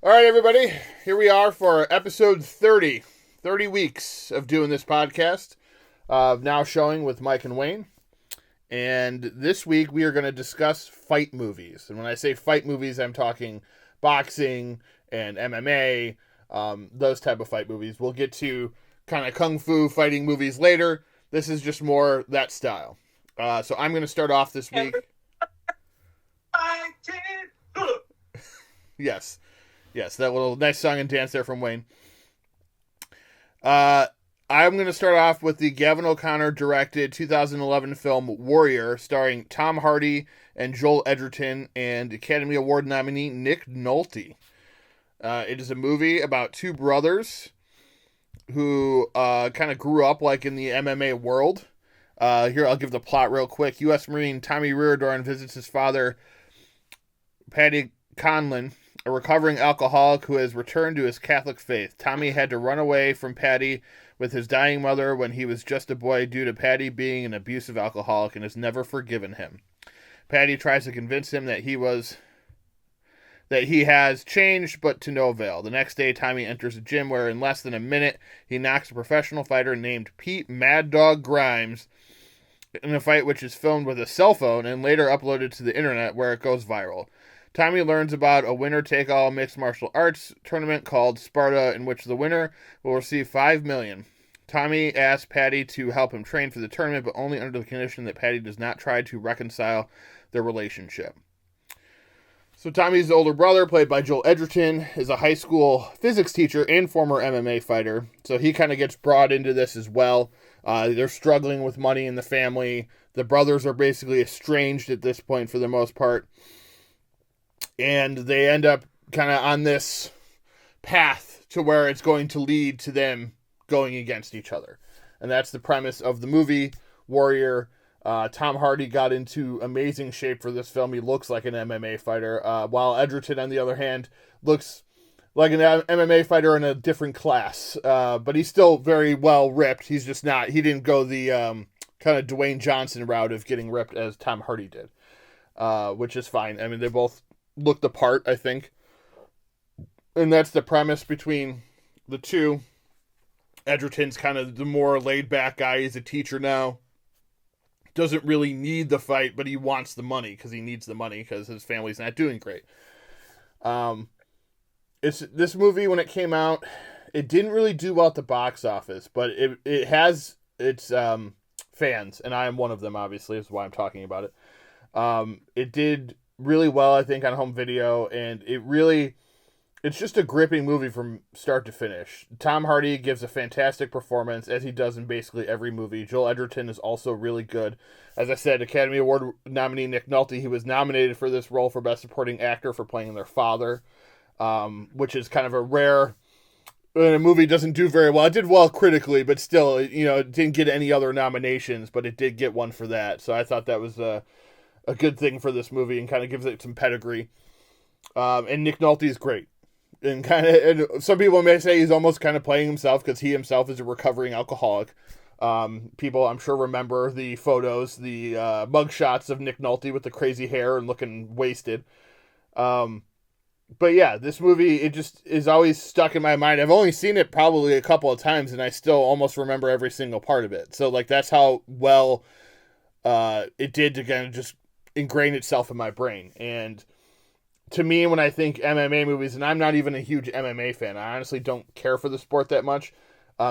All right, everybody. Here we are for episode 30. 30 weeks of doing this podcast. Now showing with Mike and Wayne. And this week we are going to discuss fight movies. And when I say fight movies, I'm talking boxing and MMA, those type of fight movies. We'll get to kind of kung fu fighting movies later. This is just more that style. So I'm going to start off this week. Yes. Yes, that little nice song and dance there from Wayne. I'm going to start off with the Gavin O'Connor directed 2011 film Warrior, starring Tom Hardy and Joel Edgerton and Academy Award nominee Nick Nolte. It is a movie about two brothers who kind of grew up like in the MMA world. Here, I'll give the plot real quick. U.S. Marine Tommy Reardon visits his father, Paddy Conlon, a recovering alcoholic who has returned to his Catholic faith. Tommy had to run away from Paddy with his dying mother when he was just a boy due to Paddy being an abusive alcoholic and has never forgiven him. Paddy tries to convince him that he has changed, but to no avail. The next day, Tommy enters a gym where in less than a minute, he knocks a professional fighter named Pete Mad Dog Grimes in a fight which is filmed with a cell phone and later uploaded to the internet where it goes viral. Tommy learns about a winner-take-all mixed martial arts tournament called Sparta, in which the winner will receive $5 million. Tommy asks Paddy to help him train for the tournament, but only under the condition that Paddy does not try to reconcile their relationship. So Tommy's older brother, played by Joel Edgerton, is a high school physics teacher and former MMA fighter. So he kind of gets brought into this as well. They're struggling with money in the family. The brothers are basically estranged at this point for the most part. And they end up kind of on this path to where it's going to lead to them going against each other. And that's the premise of the movie, Warrior. Tom Hardy got into amazing shape for this film. He looks like an MMA fighter, while Edgerton, on the other hand, looks like an MMA fighter in a different class. But he's still very well ripped. He's just not, he didn't go the kind of Dwayne Johnson route of getting ripped as Tom Hardy did, which is fine. I mean, they both looked the part, I think. And that's the premise between the two. Edgerton's kind of the more laid-back guy. He's a teacher now. Doesn't really need the fight, but he wants the money because he needs the money because his family's not doing great. It's this movie, when it came out, it didn't really do well at the box office, but it has its fans, and I am one of them, obviously. That's why I'm talking about it. It did really well, I think, on home video, and it's just a gripping movie from start to finish. Tom Hardy gives a fantastic performance, as he does in basically every movie. Joel Edgerton is also really good. As I said, Academy Award nominee Nick Nolte, he was nominated for this role for Best Supporting Actor for playing their father, which is kind of a rare, when a movie doesn't do very well. It did well critically, but still, it didn't get any other nominations, but it did get one for that. So I thought that was a good thing for this movie and kind of gives it some pedigree. And Nick Nolte is great. And some people may say he's almost kind of playing himself because he himself is a recovering alcoholic. People, I'm sure, remember the photos, the mugshots of Nick Nolte with the crazy hair and looking wasted. But yeah, this movie, it just is always stuck in my mind. I've only seen it probably a couple of times, and I still almost remember every single part of it. So, that's how well it did to kind of just ingrain itself in my brain. And to me, when I think MMA movies, and I'm not even a huge MMA fan, I honestly don't care for the sport that much,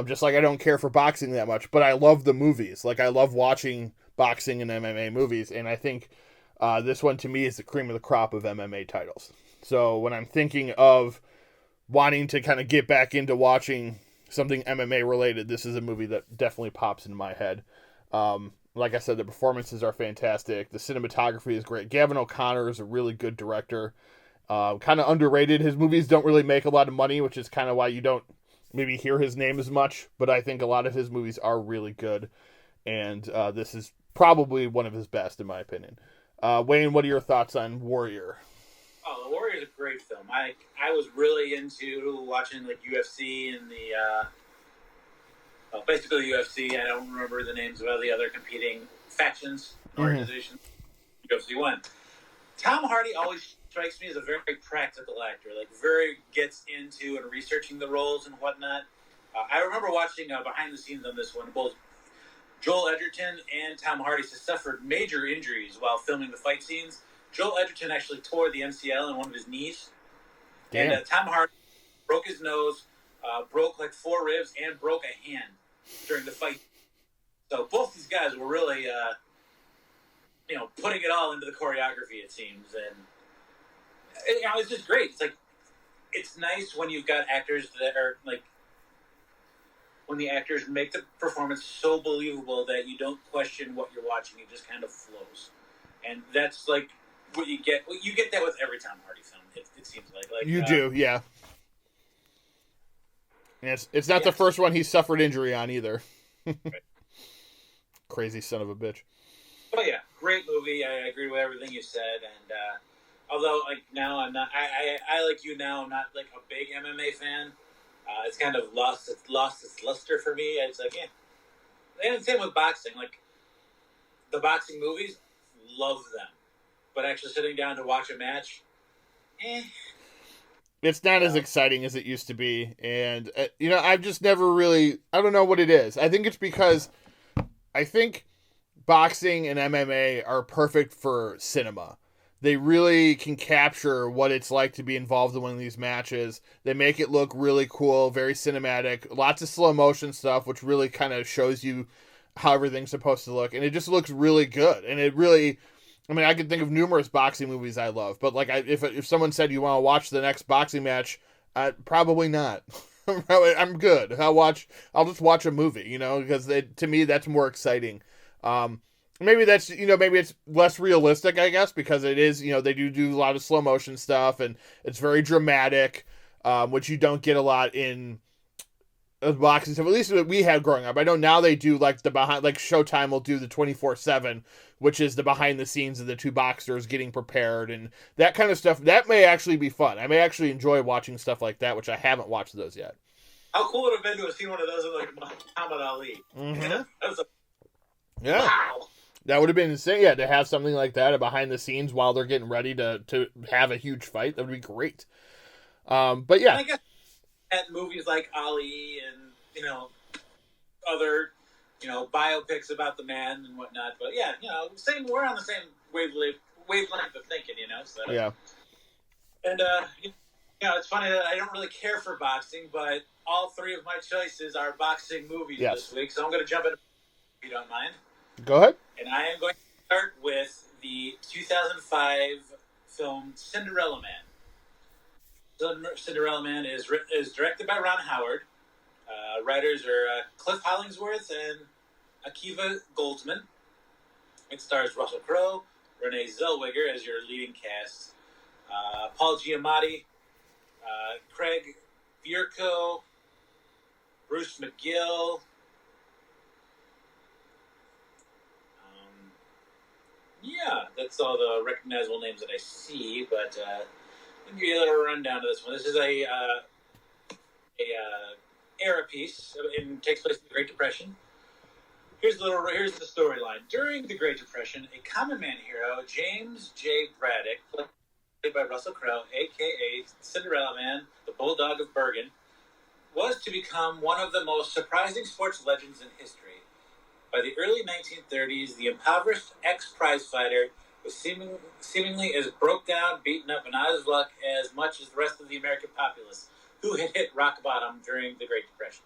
just like I don't care for boxing that much, but I love the movies. I love watching boxing and MMA movies, and I think this one, to me, is the cream of the crop of MMA titles. So when I'm thinking of wanting to kind of get back into watching something MMA related, this is a movie that definitely pops into my head. Like I said, the performances are fantastic. The cinematography is great. Gavin O'Connor is a really good director. Kind of underrated. His movies don't really make a lot of money, which is kind of why you don't maybe hear his name as much. But I think a lot of his movies are really good. And this is probably one of his best, in my opinion. Wayne, what are your thoughts on Warrior? Oh, The Warrior is a great film. I was really into watching UFC and basically the UFC. I don't remember the names of all the other competing factions and organizations. UFC 1. Tom Hardy always strikes me as a very practical actor, like very gets into and researching the roles and whatnot. I remember watching behind the scenes on this one. Both Joel Edgerton and Tom Hardy suffered major injuries while filming the fight scenes. Joel Edgerton actually tore the MCL in one of his knees. Damn. And Tom Hardy broke his nose, broke like 4 ribs, and broke a hand during the fight. So both these guys were really, putting it all into the choreography, it seems. And it's just great. It's like, it's nice when you've got actors that are like, when the actors make the performance so believable that you don't question what you're watching. It just kind of flows. And that's like what you get. You get that with every Tom Hardy film, it seems like. You do, yeah. And it's not the first one he suffered injury on either. Right. Crazy son of a bitch. But yeah, great movie. I agree with everything you said. And although like now I'm not, I like you now, I'm not like a big MMA fan. It's kind of lost its luster for me. It's like, yeah. And same with boxing. Like, the boxing movies, love them. But actually sitting down to watch a match, It's not as exciting as it used to be. And, I've just never really, I don't know what it is. I think it's because I think boxing and MMA are perfect for cinema. They really can capture what it's like to be involved in one of these matches. They make it look really cool, very cinematic, lots of slow motion stuff, which really kind of shows you how everything's supposed to look. And it just looks really good. And it really, I can think of numerous boxing movies I love, but like if someone said you want to watch the next boxing match, probably not. I'm good. I'll just watch a movie, because to me that's more exciting. Maybe that's, maybe it's less realistic, I guess, because it is, they do a lot of slow motion stuff and it's very dramatic, which you don't get a lot in boxing stuff. At least what we had growing up. I know now they do like the behind, like Showtime will do the 24/7, which is the behind the scenes of the two boxers getting prepared and that kind of stuff. That may actually be fun. I may actually enjoy watching stuff like that, which I haven't watched those yet. How cool would it have been to have seen one of those with like Muhammad Ali? Mm-hmm. That was yeah. Wow. That would have been insane, yeah, to have something like that, a behind the scenes while they're getting ready to have a huge fight. That would be great. But yeah. And I guess at movies like Ali and, other, biopics about the man and whatnot. But yeah, we're on the same wavelength of thinking, so. Yeah. And, it's funny that I don't really care for boxing, but all 3 of my choices are boxing movies this week. So I'm going to jump in if you don't mind. Go ahead. And I am going to start with the 2005 film Cinderella Man. Cinderella Man is directed by Ron Howard. Writers are Cliff Hollingsworth and Akiva Goldsman. It stars Russell Crowe, Renee Zellweger as your leading cast, Paul Giamatti, Craig Bierko, Bruce McGill. Yeah, that's all the recognizable names that I see, but let me give you a little rundown of this one. This is a era piece and takes place in the Great Depression. Here's the storyline. During the Great Depression, a common man hero, James J. Braddock, played by Russell Crowe, a.k.a. Cinderella Man, the Bulldog of Bergen, was to become one of the most surprising sports legends in history. By the early 1930s, the impoverished ex-prizefighter was seemingly as broke down, beaten up, and out of luck as much as the rest of the American populace, who had hit rock bottom during the Great Depression.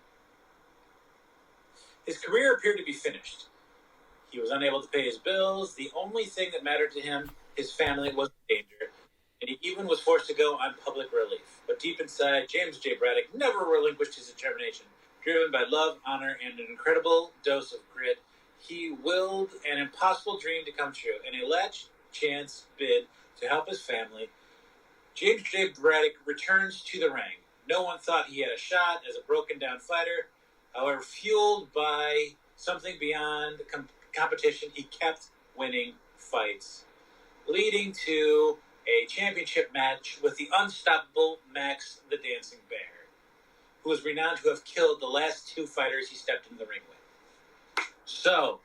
His career appeared to be finished. He was unable to pay his bills. The only thing that mattered to him, his family, was in danger, and he even was forced to go on public relief. But deep inside, James J. Braddock never relinquished his determination. Driven by love, honor, and an incredible dose of grit, he willed an impossible dream to come true. In a last chance bid to help his family, James J. Braddock returns to the ring. No one thought he had a shot as a broken-down fighter. However, fueled by something beyond competition, he kept winning fights, leading to a championship match with the unstoppable Max the Dancing Bear, who was renowned to have killed the last 2 fighters he stepped in the ring with. So,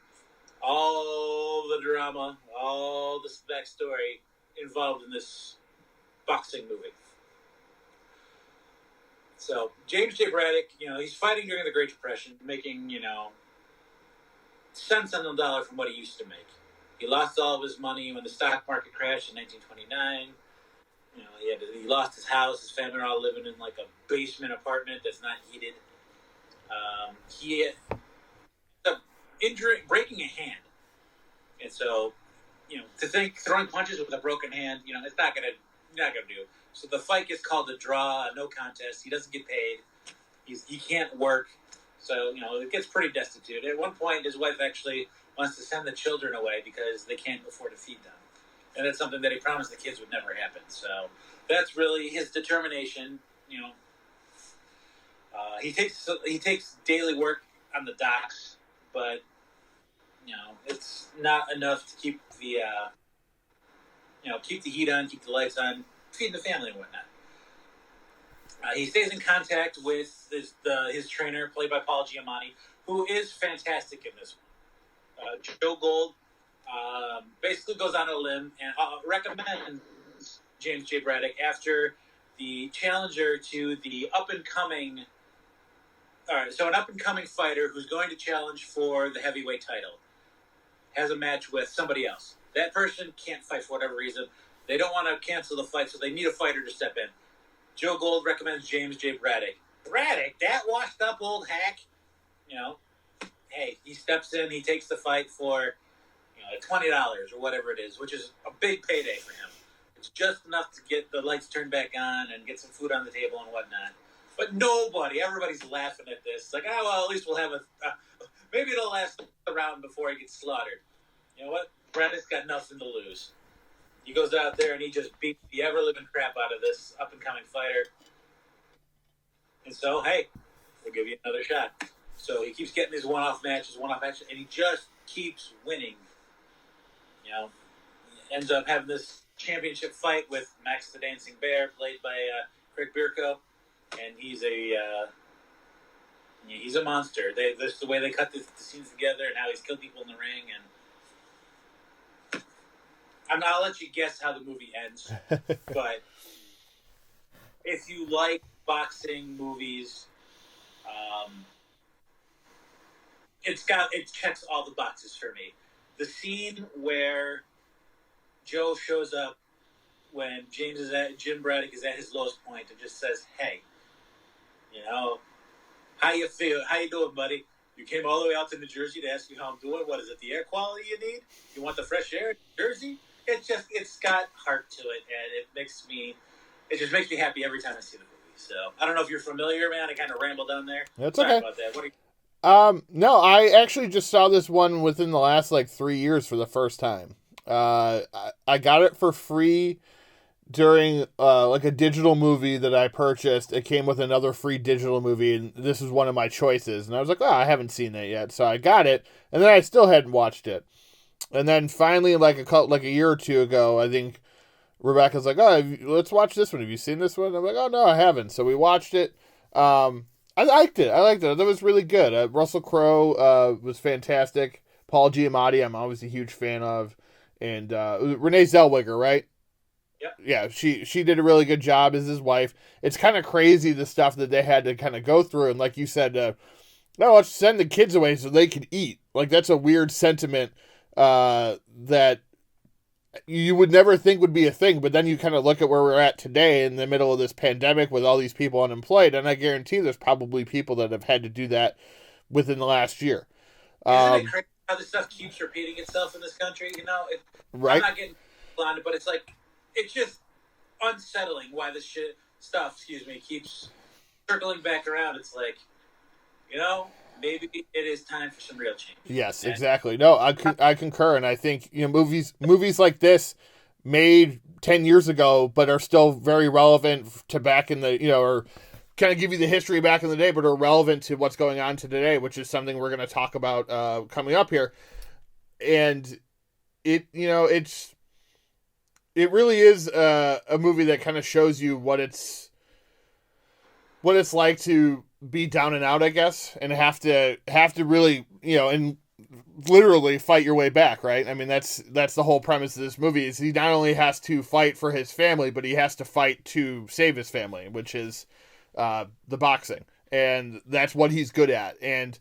all the drama, all this backstory involved in this boxing movie. So James J. Braddock, he's fighting during the Great Depression, making, cents on the dollar from what he used to make. He lost all of his money when the stock market crashed in 1929. He lost his house. His family are all living in like a basement apartment that's not heated. He ended up breaking a hand. And so, to think throwing punches with a broken hand, it's not gonna do. So the fight gets called a draw, a no contest. He doesn't get paid. He can't work. So, it gets pretty destitute. At one point, his wife actually wants to send the children away because they can't afford to feed them. And that's something that he promised the kids would never happen. So that's really his determination. He takes daily work on the docks, but it's not enough to keep the keep the heat on, keep the lights on, feed the family and whatnot. He stays in contact with his trainer, played by Paul Giamatti, who is fantastic in this one. Joe Gold basically goes on a limb and recommends James J. Braddock after the challenger to the up-and-coming... All right, so an up-and-coming fighter who's going to challenge for the heavyweight title has a match with somebody else. That person can't fight for whatever reason. They don't want to cancel the fight, so they need a fighter to step in. Joe Gold recommends James J. Braddock. Braddock, that washed-up old hack? Hey, he steps in, he takes the fight for $20 or whatever it is, which is a big payday for him. It's just enough to get the lights turned back on and get some food on the table and whatnot. But everybody's laughing at this. Like, at least we'll have maybe it'll last a round before he gets slaughtered. You know what? Braddock's got nothing to lose. He goes out there and he just beats the ever-living crap out of this up-and-coming fighter. And so, hey, we'll give you another shot. So he keeps getting these one-off matches, and he just keeps winning. He ends up having this championship fight with Max the Dancing Bear, played by Craig Bierko, and he's a monster. This is the way they cut the scenes together and how he's killed people in the ring. And I'll let you guess how the movie ends. But if you like boxing movies, it checks all the boxes for me. The scene where Joe shows up when Jim Braddock is at his lowest point and just says, "Hey, how you feel? How you doing, buddy? You came all the way out to New Jersey to ask you how I'm doing. What is it? The air quality you need? You want the fresh air in New Jersey?" It's got heart to it, and it just makes me happy every time I see the movie. So I don't know if you're familiar, man. I kind of rambled on there. That's Sorry okay. about that. What are you? No, I actually just saw this one within the last 3 years for the first time. I got it for free during a digital movie that I purchased. It came with another free digital movie, and this is one of my choices. And I was like, I haven't seen that yet, so I got it, and then I still hadn't watched it. And then finally, a year or two ago, I think Rebecca's like, let's watch this one. Have you seen this one? I'm like, oh, no, I haven't. So we watched it. I liked it. That was really good. Russell Crowe was fantastic. Paul Giamatti, I'm always a huge fan of. And Renee Zellweger, right? Yep. Yeah, she did a really good job as his wife. It's kind of crazy the stuff that they had to kind of go through. And like you said, no, let's send the kids away so they can eat. That's a weird sentiment that you would never think would be a thing, but then you kind of look at where we're at today in the middle of this pandemic with all these people unemployed, and I guarantee there's probably people that have had to do that within the last year. Isn't it crazy how this stuff keeps repeating itself in this country? Right? I'm not getting on it, but it's just unsettling why this stuff keeps circling back around. It's maybe it is time for some real change. Yes, exactly. No, I concur, and I think movies like this made 10 years ago, but are still very relevant to back in the or kind of give you the history back in the day, but are relevant to what's going on today, which is something we're going to talk about coming up here. And it really is a movie that kind of shows you what it's like to be down and out, I guess, and have to really, and literally fight your way back, right? I mean, that's the whole premise of this movie is he not only has to fight for his family, but he has to fight to save his family, which is the boxing. And that's what he's good at. And,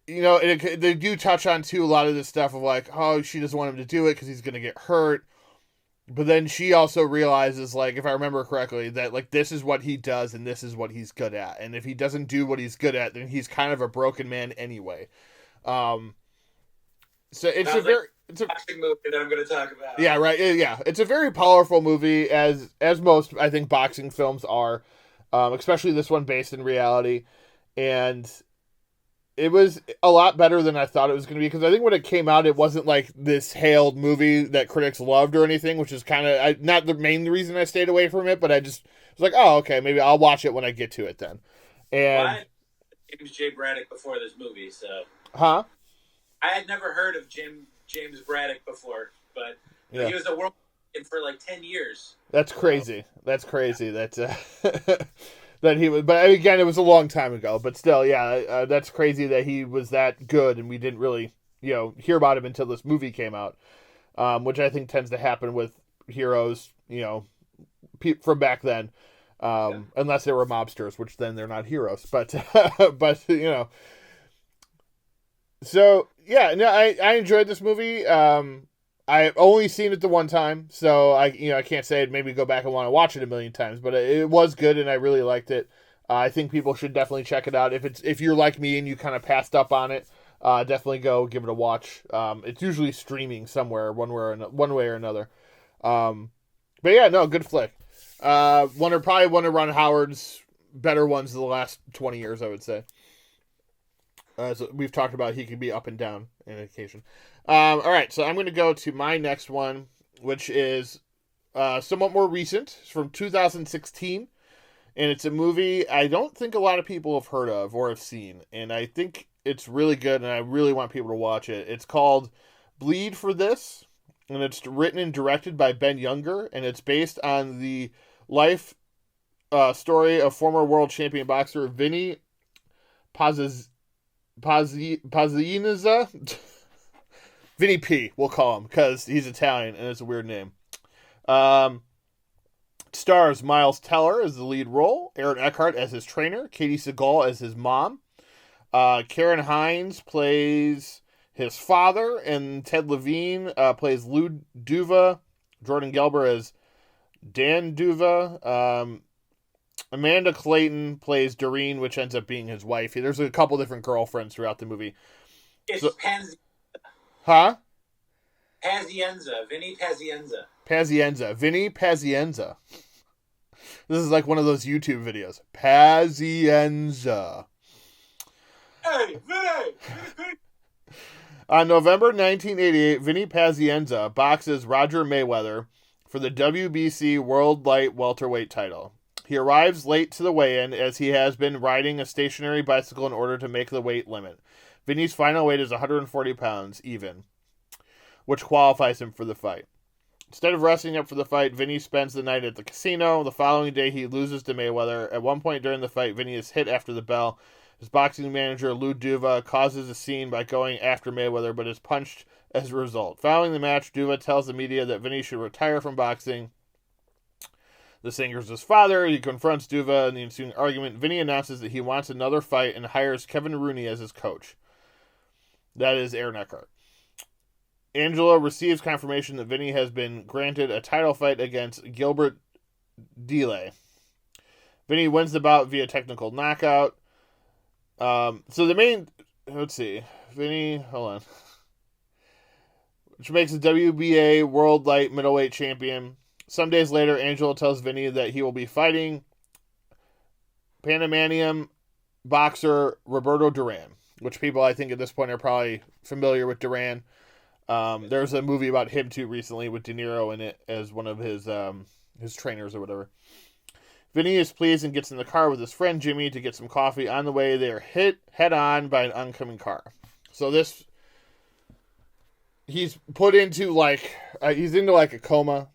you know, they do touch on, too, a lot of this stuff of like, oh, she doesn't want him to do it because he's going to get hurt. But then she also realizes, like, if I remember correctly, that, like, this is what he does and this is what he's good at. And if he doesn't do what he's good at, then he's kind of a broken man anyway. So it's it's a boxing movie that I'm going to talk about. Yeah, right. Yeah, it's a very powerful movie, as most I think boxing films are, especially this one based in reality, and it was a lot better than I thought it was going to be, because I think when it came out, it wasn't like this hailed movie that critics loved or anything, which is kind of not the main reason I stayed away from it, but I just was like, oh, okay, maybe I'll watch it when I get to it then. And well, I had James J. Braddock before this movie, so I had never heard of James Braddock before, but he was a world champion for like 10 years. That's crazy. That's crazy. That's that he was, but again, it was a long time ago. But still, yeah, that's crazy that he was that good, and we didn't really, hear about him until this movie came out, which I think tends to happen with heroes, from back then, unless they were mobsters, which then they're not heroes. But So yeah, no, I enjoyed this movie. I've only seen it the one time, so I can't say I'd maybe go back and want to watch it a million times, but it was good and I really liked it. I think people should definitely check it out. If you're like me and you kind of passed up on it, definitely go give it a watch. It's usually streaming somewhere one way or another. But yeah, no, good flick. Probably one of Ron Howard's better ones of the last 20 years, I would say. So we've talked about, he can be up and down on occasion. All right, so I'm going to go to my next one, which is somewhat more recent. It's from 2016, and it's a movie I don't think a lot of people have heard of or have seen, and I think it's really good, and I really want people to watch it. It's called Bleed for This, and it's written and directed by Ben Younger, and it's based on the life story of former world champion boxer Vinny Pazienza. Vinny P, we'll call him, because he's Italian and it's a weird name. Stars Miles Teller as the lead role, Aaron Eckhart as his trainer, Katie Seagal as his mom, Karen Hines plays his father, and Ted Levine plays Lou Duva, Jordan Gelber as Dan Duva, Amanda Clayton plays Doreen, which ends up being his wife. There's a couple different girlfriends throughout the movie. It's Pazienza. Vinny Pazienza. Vinny Pazienza. This is like one of those YouTube videos. Pazienza. Hey, Vinny! On November 1988, Vinny Pazienza boxes Roger Mayweather for the WBC World Light Welterweight title. He arrives late to the weigh-in as he has been riding a stationary bicycle in order to make the weight limit. Vinny's final weight is 140 pounds, even, which qualifies him for the fight. Instead of resting up for the fight, Vinny spends the night at the casino. The following day, he loses to Mayweather. At one point during the fight, Vinny is hit after the bell. His boxing manager, Lou Duva, causes a scene by going after Mayweather, but is punched as a result. Following the match, Duva tells the media that Vinny should retire from boxing. This angers his father. He confronts Duva in the ensuing argument. Vinny announces that he wants another fight and hires Kevin Rooney as his coach. That is Aaron Eckhart. Angela receives confirmation that Vinny has been granted a title fight against Gilbert Delay. Vinny wins the bout via technical knockout. So the main... Let's see. Vinny... Hold on. Which makes the WBA World Light Middleweight Champion. Some days later, Angela tells Vinny that he will be fighting Panamanian boxer Roberto Duran, which people I think at this point are probably familiar with Duran. There's a movie about him too recently with De Niro in it as one of his trainers or whatever. Vinny is pleased and gets in the car with his friend Jimmy to get some coffee. On the way, they are hit head on by an oncoming car. So he's put into he's into a coma.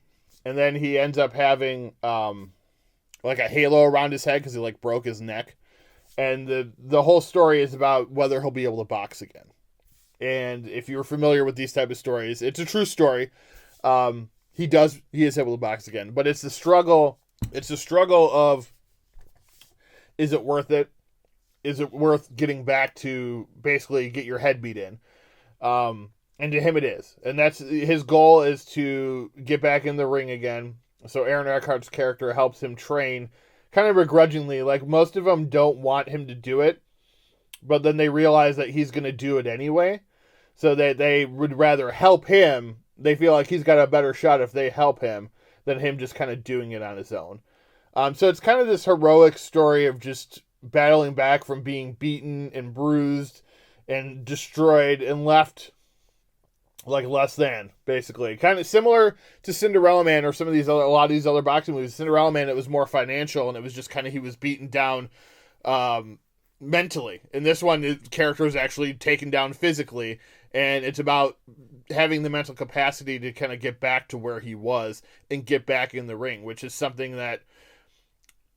And then he ends up having a halo around his head because he broke his neck. And the whole story is about whether he'll be able to box again. And if you're familiar with these type of stories, it's a true story. He is able to box again, but it's the struggle. It's the struggle of, is it worth it? Is it worth getting back to basically get your head beat in? And to him it is. And that's his goal, is to get back in the ring again. So Aaron Eckhart's character helps him train kind of begrudgingly. Like, most of them don't want him to do it, but then they realize that he's going to do it anyway. So they would rather help him. They feel like he's got a better shot if they help him than him just kind of doing it on his own. So it's kind of this heroic story of just battling back from being beaten and bruised and destroyed and left like less than, basically. Kind of similar to Cinderella Man or a lot of these other boxing movies. Cinderella Man, it was more financial, and it was just kind of, he was beaten down mentally. In this one, the character is actually taken down physically, and it's about having the mental capacity to kind of get back to where he was and get back in the ring, which is something that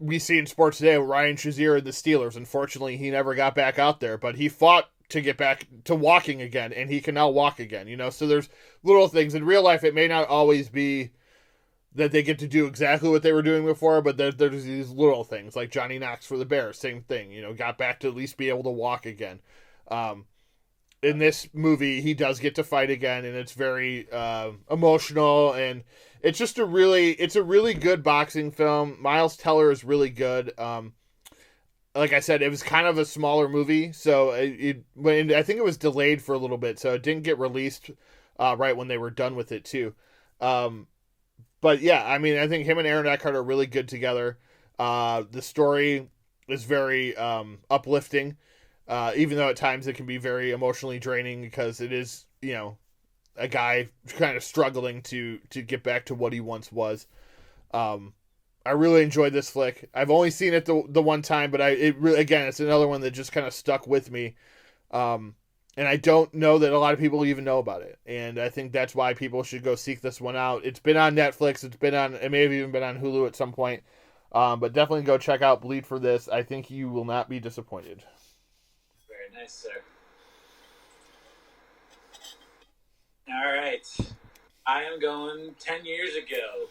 we see in sports today with Ryan Shazier and the Steelers. Unfortunately, he never got back out there, but he fought to get back to walking again, and he can now walk again, So there's little things. In real life, it may not always be that they get to do exactly what they were doing before, but there's these little things, like Johnny Knox for the Bears, same thing, got back to at least be able to walk again. In this movie, he does get to fight again, and it's very emotional, and it's just a really good boxing film. Miles Teller is really good. Like I said, it was kind of a smaller movie, so I think it was delayed for a little bit, so it didn't get released right when they were done with it too. But yeah, I mean, I think him and Aaron Eckhart are really good together. The story is very uplifting, even though at times it can be very emotionally draining, because it is, a guy kind of struggling to get back to what he once was. I really enjoyed this flick. I've only seen it the one time, but it's another one that just kind of stuck with me. And I don't know that a lot of people even know about it. And I think that's why people should go seek this one out. It's been on Netflix. It may have even been on Hulu at some point. But definitely go check out Bleed for this. I think you will not be disappointed. Very nice, sir. All right. I am going 10 years ago.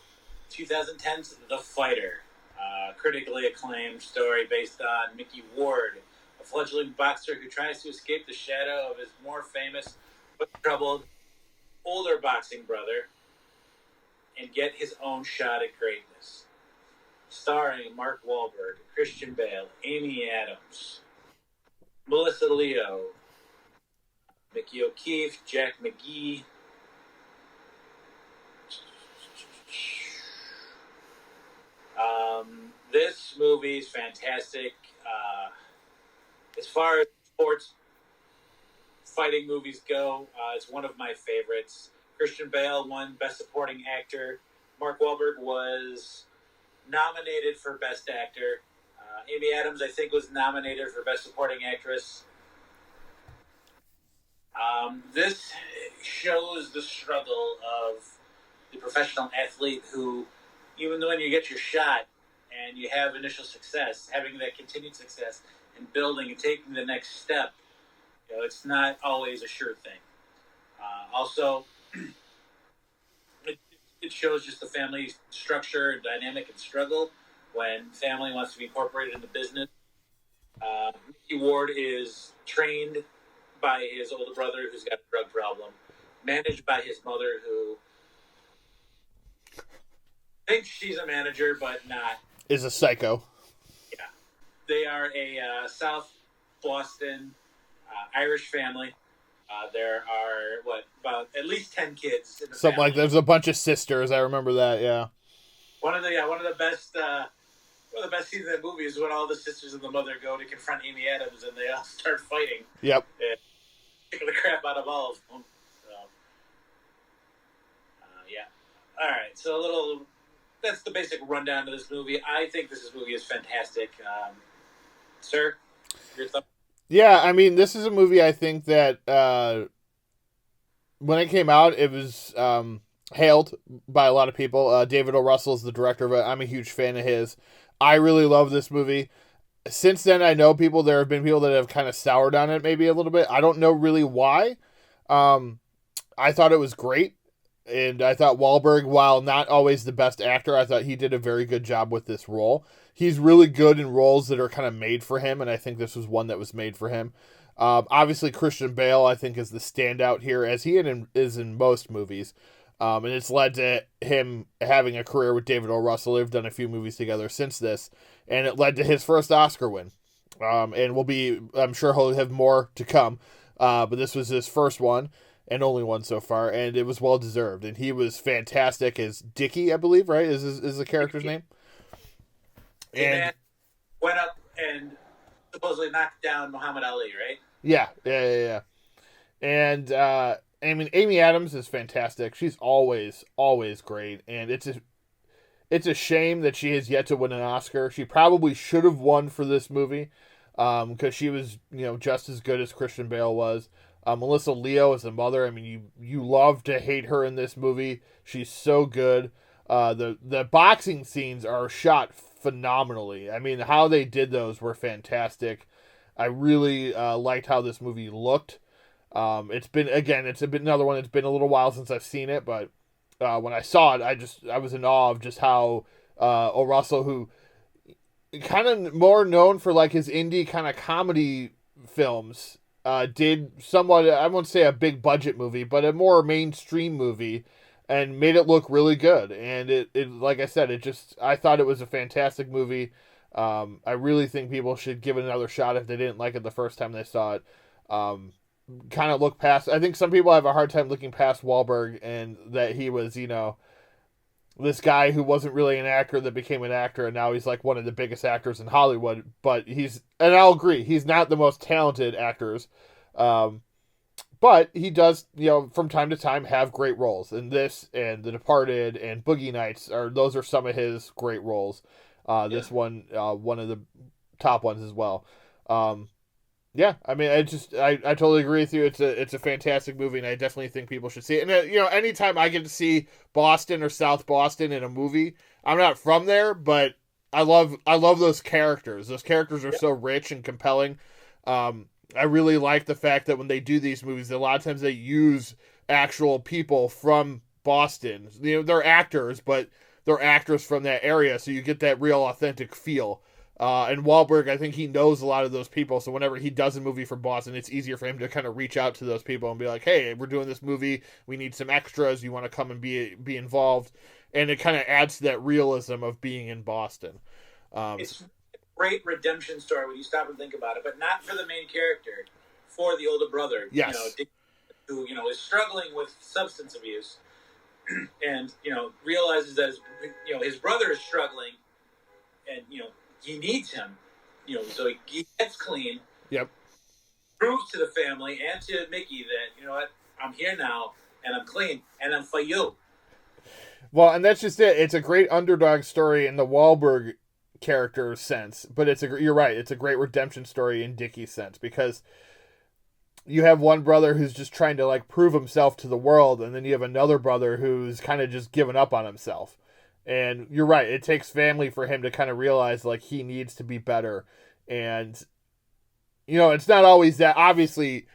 2010's The Fighter, critically acclaimed story based on Mickey Ward, a fledgling boxer who tries to escape the shadow of his more famous but troubled older boxing brother and get his own shot at greatness. Starring Mark Wahlberg, Christian Bale, Amy Adams, Melissa Leo, Mickey O'Keefe, Jack McGee. This movie is fantastic. As far as sports fighting movies go, it's one of my favorites. Christian Bale won Best Supporting Actor. Mark Wahlberg was nominated for Best Actor. Amy Adams, I think, was nominated for Best Supporting Actress. This shows the struggle of the professional athlete who, even when you get your shot and you have initial success, having that continued success and building and taking the next step, it's not always a sure thing. Also, it shows just the family structure and dynamic and struggle when family wants to be incorporated into business. Mickey Ward is trained by his older brother who's got a drug problem, managed by his mother who thinks she's a manager but not. Is a psycho. Yeah. They are a South Boston Irish family. There are, about at least 10 kids in the Something family. like there's a bunch of sisters. I remember that, yeah. One of the best scenes in that movie is when all the sisters and the mother go to confront Amy Adams and they all start fighting. Yep. And kicking the crap out of all of them. So, yeah. All right. So that's the basic rundown of this movie. I think this movie is fantastic. Sir, your thoughts? Yeah, I mean, this is a movie I think that when it came out, it was hailed by a lot of people. David O. Russell's the director of it. I'm a huge fan of his. I really love this movie. Since then, I know there have been people that have kind of soured on it maybe a little bit. I don't know really why. I thought it was great. And I thought Wahlberg, while not always the best actor, I thought he did a very good job with this role. He's really good in roles that are kind of made for him, and I think this was one that was made for him. Obviously, Christian Bale, I think, is the standout here, as he is in most movies. And it's led to him having a career with David O. Russell. They've done a few movies together since this, and it led to his first Oscar win. And I'm sure he'll have more to come. But this was his first one and only one so far, and it was well deserved. And he was fantastic as Dickie, I believe, right? Is the character's name? And went up and supposedly knocked down Muhammad Ali, right? Yeah. And I mean, Amy Adams is fantastic. She's always great, and it's a shame that she has yet to win an Oscar. She probably should have won for this movie, because she was, just as good as Christian Bale was. Melissa Leo is the mother. I mean, you love to hate her in this movie. She's so good. The boxing scenes are shot phenomenally. I mean, how they did those were fantastic. I really liked how this movie looked. It's been another one. It's been a little while since I've seen it, but when I saw it, I was in awe of just how O. Russell, who kind of more known for like his indie kind of comedy films, did somewhat, I won't say a big budget movie, but a more mainstream movie, and made it look really good. And it like I said, I thought it was a fantastic movie. I really think people should give it another shot if they didn't like it the first time they saw it. Kind of look past, I think some people have a hard time looking past Wahlberg, and that he was, this guy who wasn't really an actor that became an actor, and now he's like one of the biggest actors in Hollywood. But and I'll agree, he's not the most talented actors, but he does, from time to time have great roles. And this and The Departed and Boogie Nights those are some of his great roles. This one, one of the top ones as well. Yeah, I mean, I totally agree with you. It's a fantastic movie, and I definitely think people should see it. And anytime I get to see Boston or South Boston in a movie, I'm not from there, but I love those characters. Those characters are so rich and compelling. I really like the fact that when they do these movies, a lot of times they use actual people from Boston. They're actors, but they're actors from that area, so you get that real authentic feel. And Wahlberg, I think he knows a lot of those people, so whenever he does a movie for Boston, it's easier for him to kind of reach out to those people and be like, hey, we're doing this movie, we need some extras, you want to come and be involved, and it kind of adds to that realism of being in Boston. It's a great redemption story when you stop and think about it, but not for the main character, for the older brother, yes. Who is struggling with substance abuse, and realizes that his brother is struggling, and he needs him, so he gets clean. Yep. Proves to the family and to Mickey that, you know what, I'm here now, and I'm clean, and I'm for you. Well, and that's just it. It's a great underdog story in the Wahlberg character sense, but you're right, it's a great redemption story in Dickie's sense, because you have one brother who's just trying to, like, prove himself to the world, and then you have another brother who's kind of just given up on himself. And you're right, it takes family for him to kind of realize, like, he needs to be better. And, it's not always that, obviously,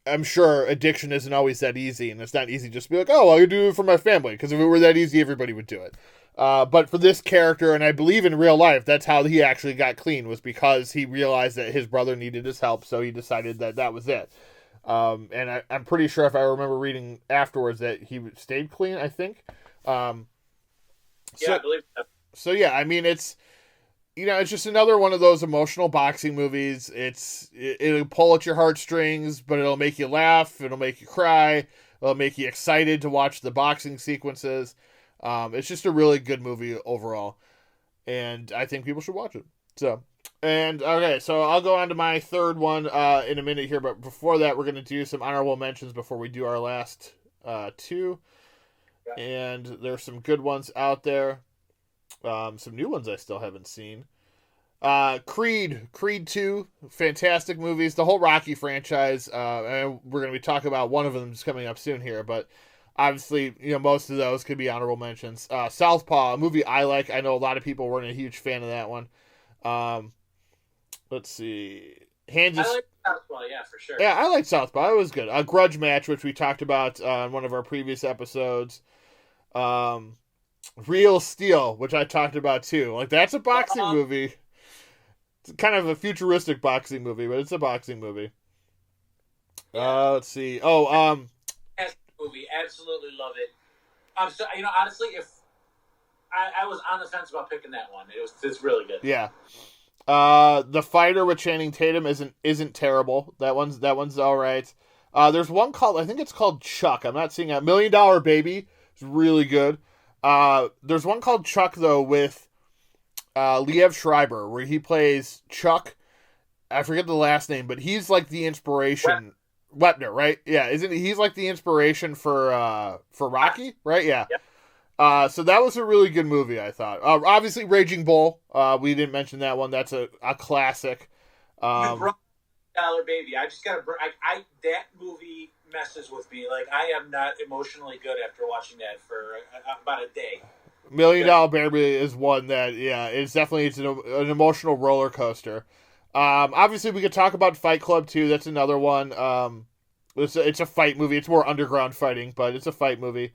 I'm sure addiction isn't always that easy, and it's not easy just to be like, oh, well, I do it for my family, because if it were that easy, everybody would do it. But for this character, and I believe in real life, that's how he actually got clean, was because he realized that his brother needed his help, so he decided that was it. And I'm pretty sure, if I remember reading afterwards, that he stayed clean, I think. I believe that. So yeah, I mean, it's just another one of those emotional boxing movies. It'll pull at your heartstrings, but it'll make you laugh. It'll make you cry. It'll make you excited to watch the boxing sequences. It's just a really good movie overall, and I think people should watch it. So I'll go on to my third one in a minute here, but before that, we're going to do some honorable mentions before we do our last two. And there's some good ones out there. Some new ones I still haven't seen. Creed 2, fantastic movies. The whole Rocky franchise. And we're going to be talking about one of them just coming up soon here. But obviously, most of those could be honorable mentions. Southpaw, a movie I like. I know a lot of people weren't a huge fan of that one. Let's see. Hands I is like Southpaw, yeah, for sure. yeah, I like Southpaw. It was good. A Grudge Match, which we talked about in one of our previous episodes. Um, Real Steel, which I talked about too. Like that's a boxing movie. It's kind of a futuristic boxing movie, but it's a boxing movie. Yeah. Let's see. Oh, Movie, absolutely love it. So honestly, if I was on the fence about picking that one, it's really good. yeah. The Fighter with Channing Tatum isn't terrible. That one's all right. There's one called, I think it's called Chuck. I'm not seeing a $1 Million Baby. It's really good. There's one called Chuck though with Liev Schreiber where he plays Chuck. I forget the last name, but he's like the inspiration. Wepner, right? Yeah, isn't he's like the inspiration for Rocky, right? Yeah. So that was a really good movie, I thought. Obviously, Raging Bull. We didn't mention that one. That's a classic. You brought Dollar Baby. I just gotta. That movie messes with me. Like I am not emotionally good after watching that for about a day. $1 Million Baby is one that it's definitely an emotional roller coaster. Obviously, we could talk about Fight Club too. That's another one. It's a fight movie. It's more underground fighting, but it's a fight movie.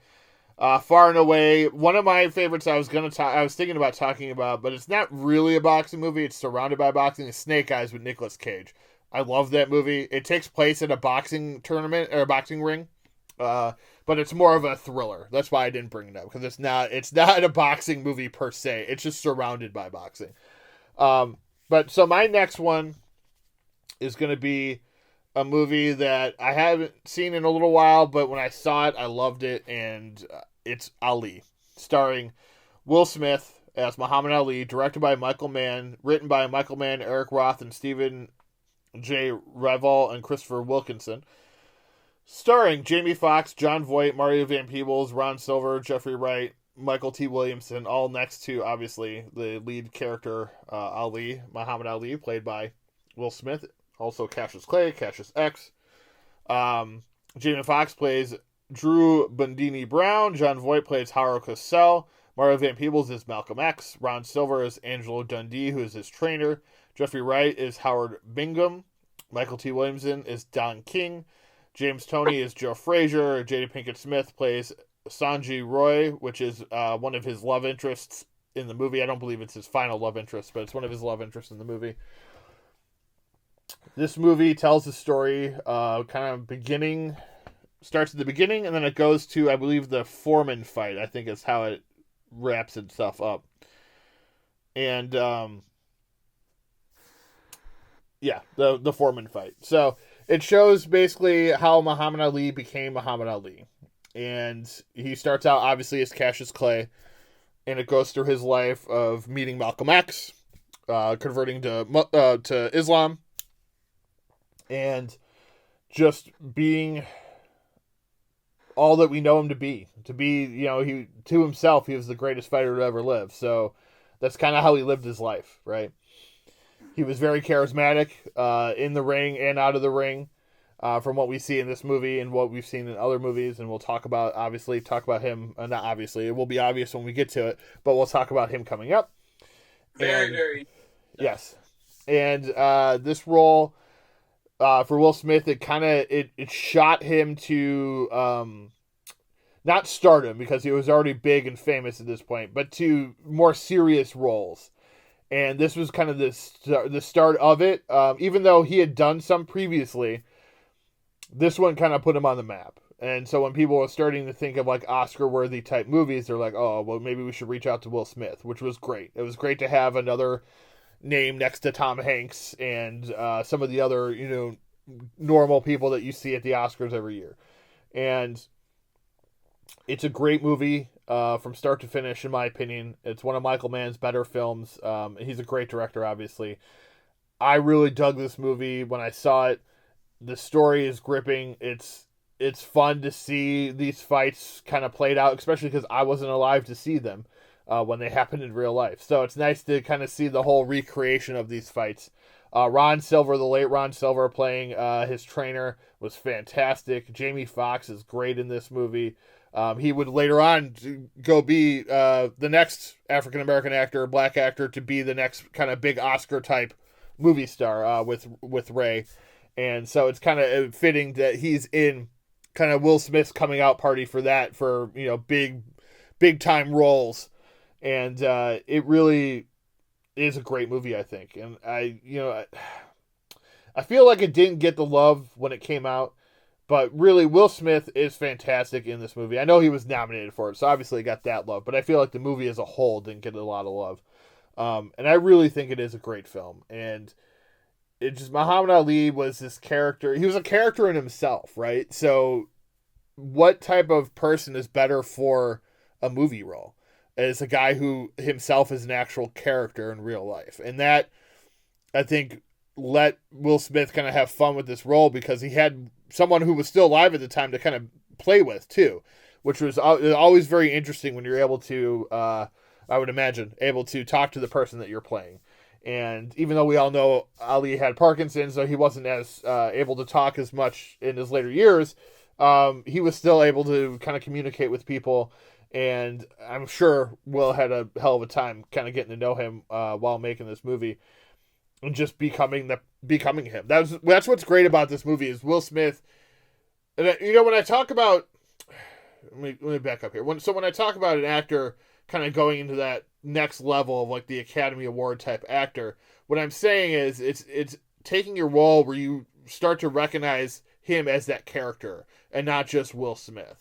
Far and away, one of my favorites I was thinking about talking about, but it's not really a boxing movie. It's surrounded by boxing. Is Snake Eyes with Nicolas Cage. I love that movie. It takes place at a boxing tournament or a boxing ring, but it's more of a thriller. That's why I didn't bring it up because it's not a boxing movie per se. It's just surrounded by boxing. But so my next one is going to be a movie that I haven't seen in a little while, but when I saw it, I loved it, and it's Ali, starring Will Smith as Muhammad Ali, directed by Michael Mann, written by Michael Mann, Eric Roth, and Stephen J. Revel and Christopher Wilkinson. Starring Jamie Foxx, John Voight, Mario Van Peebles, Ron Silver, Jeffrey Wright, Michael T. Williamson, all next to, obviously, the lead character, Ali, Muhammad Ali, played by Will Smith. Also Cassius Clay, Cassius X. Jamie Foxx plays Drew Bundini Brown. John Voight plays Haro Cosell. Mario Van Peebles is Malcolm X. Ron Silver is Angelo Dundee, who is his trainer. Jeffrey Wright is Howard Bingham. Michael T. Williamson is Don King. James Toney is Joe Frazier. Jada Pinkett Smith plays Sanjay Roy, which is one of his love interests in the movie. I don't believe it's his final love interest, but it's one of his love interests in the movie. This movie tells the story starts at the beginning, and then it goes to, I believe, the Foreman fight, I think is how it wraps itself up. And, the Foreman fight. So it shows basically how Muhammad Ali became Muhammad Ali. And he starts out, obviously, as Cassius Clay, and it goes through his life of meeting Malcolm X, converting to Islam, and just being all that we know him to be. He to himself, he was the greatest fighter to ever live. So that's kind of how he lived his life, right? He was very charismatic in the ring and out of the ring, from what we see in this movie and what we've seen in other movies. And we'll talk about him. Not obviously, it will be obvious when we get to it, but we'll talk about him coming up. Very. Yes. And this role, for Will Smith, it shot him to not stardom because he was already big and famous at this point, but to more serious roles. And this was kind of the start of it. Even though he had done some previously, this one kind of put him on the map. And so when people were starting to think of like Oscar-worthy type movies, they're like, oh, well, maybe we should reach out to Will Smith, which was great. It was great to have another name next to Tom Hanks and some of the other, normal people that you see at the Oscars every year. And it's a great movie from start to finish, in my opinion. It's one of Michael Mann's better films. He's a great director, obviously. I really dug this movie when I saw it. The story is gripping. It's fun to see these fights kind of played out, especially because I wasn't alive to see them when they happened in real life. So it's nice to kind of see the whole recreation of these fights. Ron Silver, the late Ron Silver, playing his trainer, was fantastic. Jamie Foxx is great in this movie. He would later on go be the next African-American actor, black actor, to be the next kind of big Oscar-type movie star with Ray, and so it's kind of fitting that he's in kind of Will Smith's coming out party for that, for big time roles, and it really is a great movie, I think. And I feel like it didn't get the love when it came out, but really Will Smith is fantastic in this movie. I know he was nominated for it, so obviously it got that love, but I feel like the movie as a whole didn't get a lot of love. And I really think it is a great film. And it just, Muhammad Ali was this character. He was a character in himself, right? So what type of person is better for a movie role as a guy who himself is an actual character in real life? And that, I think, let Will Smith kind of have fun with this role, because he had someone who was still alive at the time to kind of play with too, which was always very interesting when you're able to, I would imagine, able to talk to the person that you're playing. And even though we all know Ali had Parkinson's, so he wasn't as able to talk as much in his later years, he was still able to kind of communicate with people. And I'm sure Will had a hell of a time kind of getting to know him while making this movie, and just becoming him. That's what's great about this movie is Will Smith. And when I talk about, let me back up here. When I talk about an actor kind of going into that next level of like the Academy Award type actor, what I'm saying is it's taking your role where you start to recognize him as that character and not just Will Smith.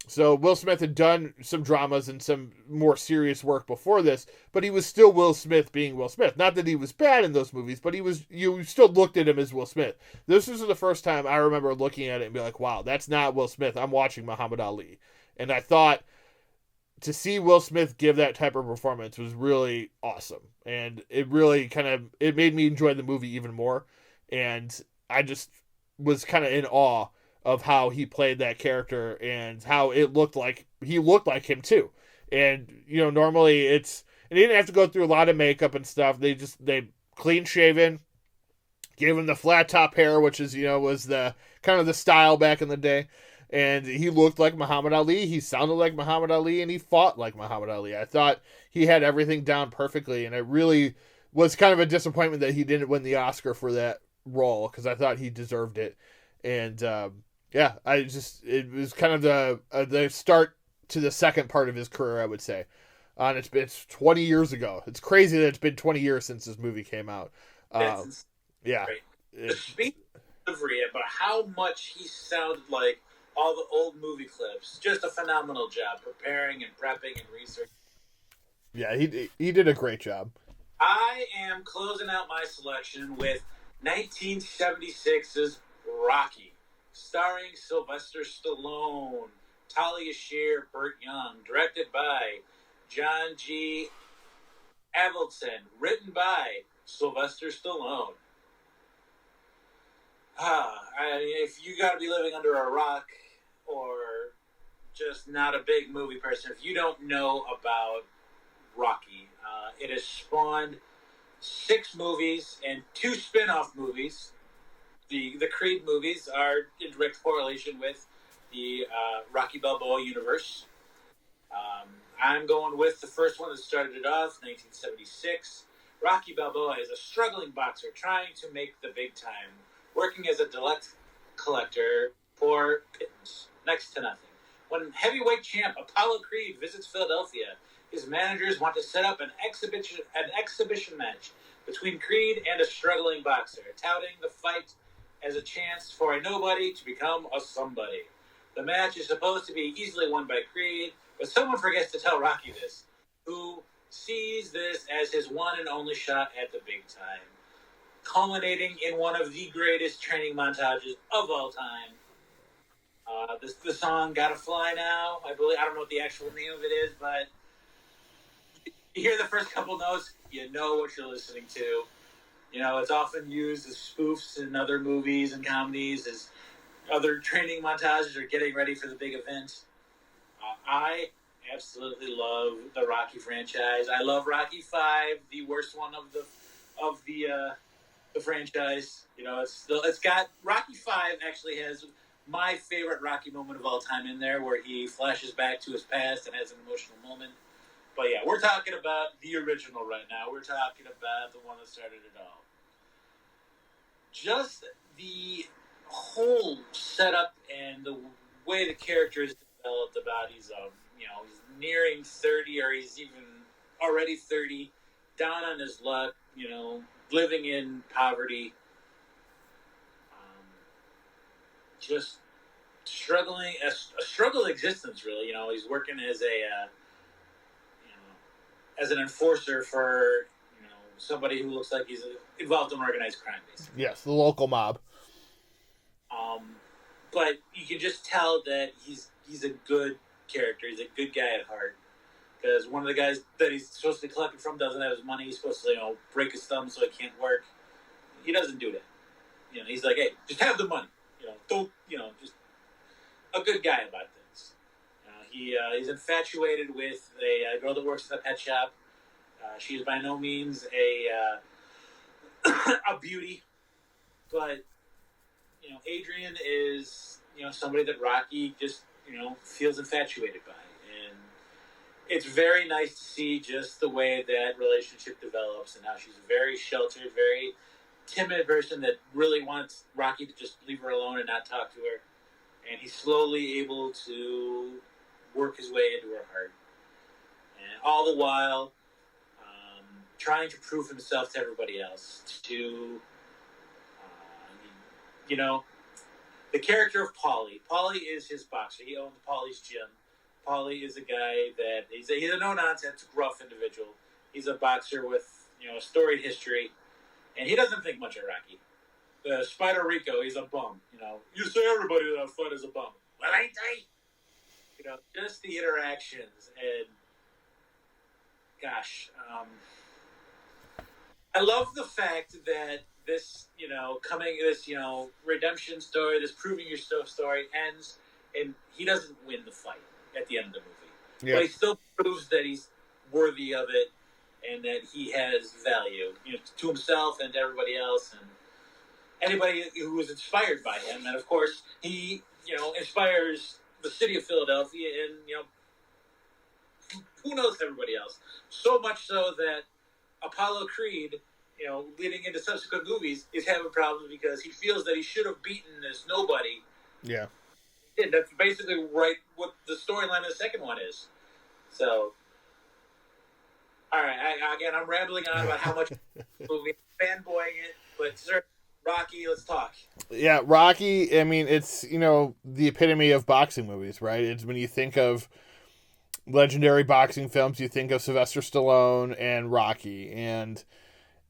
So Will Smith had done some dramas and some more serious work before this, but he was still Will Smith being Will Smith. Not that he was bad in those movies, but you still looked at him as Will Smith. This was the first time I remember looking at it and be like, wow, that's not Will Smith. I'm watching Muhammad Ali. And I thought to see Will Smith give that type of performance was really awesome. And it really it made me enjoy the movie even more. And I just was kind of in awe of how he played that character and how it looked like he looked like him too. And normally and he didn't have to go through a lot of makeup and stuff. They clean shaven, gave him the flat top hair, which is was the kind of the style back in the day. And he looked like Muhammad Ali. He sounded like Muhammad Ali, and he fought like Muhammad Ali. I thought he had everything down perfectly, and it really was kind of a disappointment that he didn't win the Oscar for that role, because I thought he deserved it. And yeah, it was kind of the start to the second part of his career, I would say. And it's 20 years ago. It's crazy that it's been 20 years since this movie came out. Yeah. The speech delivery about how much he sounded like all the old movie clips. Just a phenomenal job preparing and prepping and researching. Yeah, he did a great job. I am closing out my selection with 1976's Rocky, starring Sylvester Stallone, Talia Shire, Burt Young, directed by John G. Avildsen, written by Sylvester Stallone. If you got to be living under a rock or just not a big movie person, if you don't know about Rocky, it has spawned 6 movies and 2 spin-off movies. The Creed movies are in direct correlation with the Rocky Balboa universe. I'm going with the first one that started it off, 1976. Rocky Balboa is a struggling boxer trying to make the big time, working as a debt collector for pittance, next to nothing. When heavyweight champ Apollo Creed visits Philadelphia, his managers want to set up an exhibition match between Creed and a struggling boxer, touting the fight as a chance for a nobody to become a somebody. The match is supposed to be easily won by Creed, but someone forgets to tell Rocky this, who sees this as his one and only shot at the big time, culminating in one of the greatest training montages of all time. The song "Gotta Fly Now," I don't know what the actual name of it is, but you hear the first couple notes, you know what you're listening to. It's often used as spoofs in other movies and comedies, as other training montages or getting ready for the big event. I absolutely love the Rocky franchise. I love Rocky V, the worst one of the franchise. It's got Rocky V actually has my favorite Rocky moment of all time in there, where he flashes back to his past and has an emotional moment. But yeah, we're talking about the original right now. We're talking about the one that started it all. Just the whole setup and the way the character is developed about he's nearing 30 or he's even already 30, down on his luck, living in poverty, just struggling, a struggle existence really. He's working as as an enforcer for somebody who looks like he's involved in organized crime, basically. Yes, the local mob. But you can just tell that he's a good character. He's a good guy at heart. Because one of the guys that he's supposed to be collecting from doesn't have his money. He's supposed to, break his thumb so he can't work. He doesn't do that. He's like, hey, just have the money. Don't, just a good guy about things. He's infatuated with a girl that works at the pet shop. She is by no means a beauty, but Adrian is somebody that Rocky just feels infatuated by, and it's very nice to see just the way that relationship develops and how she's a very sheltered, very timid person that really wants Rocky to just leave her alone and not talk to her, and he's slowly able to work his way into her heart, and all the while trying to prove himself to everybody else. The character of Paulie. Paulie is his boxer. He owns Paulie's gym. Paulie is a guy that he's a no-nonsense, gruff individual. He's a boxer with a storied history, and he doesn't think much of Rocky. Spider Rico, he's a bum. You say everybody that fight is a bum. Well, ain't they? Just the interactions, and gosh, I love the fact that this, redemption story, this proving yourself story ends, and he doesn't win the fight at the end of the movie. Yeah. But he still proves that he's worthy of it and that he has value, to himself and to everybody else and anybody who was inspired by him. And of course, he, inspires the city of Philadelphia and, who knows everybody else. So much so that Apollo Creed, leading into subsequent movies, is having problems because he feels that he should have beaten this nobody. Yeah. And that's basically right what the storyline of the second one is. So, all right, I'm rambling on about how much movie, fanboying it, but sir, Rocky, let's talk. Yeah, Rocky, I mean, it's, the epitome of boxing movies, right? It's when you think of legendary boxing films, you think of Sylvester Stallone and Rocky, and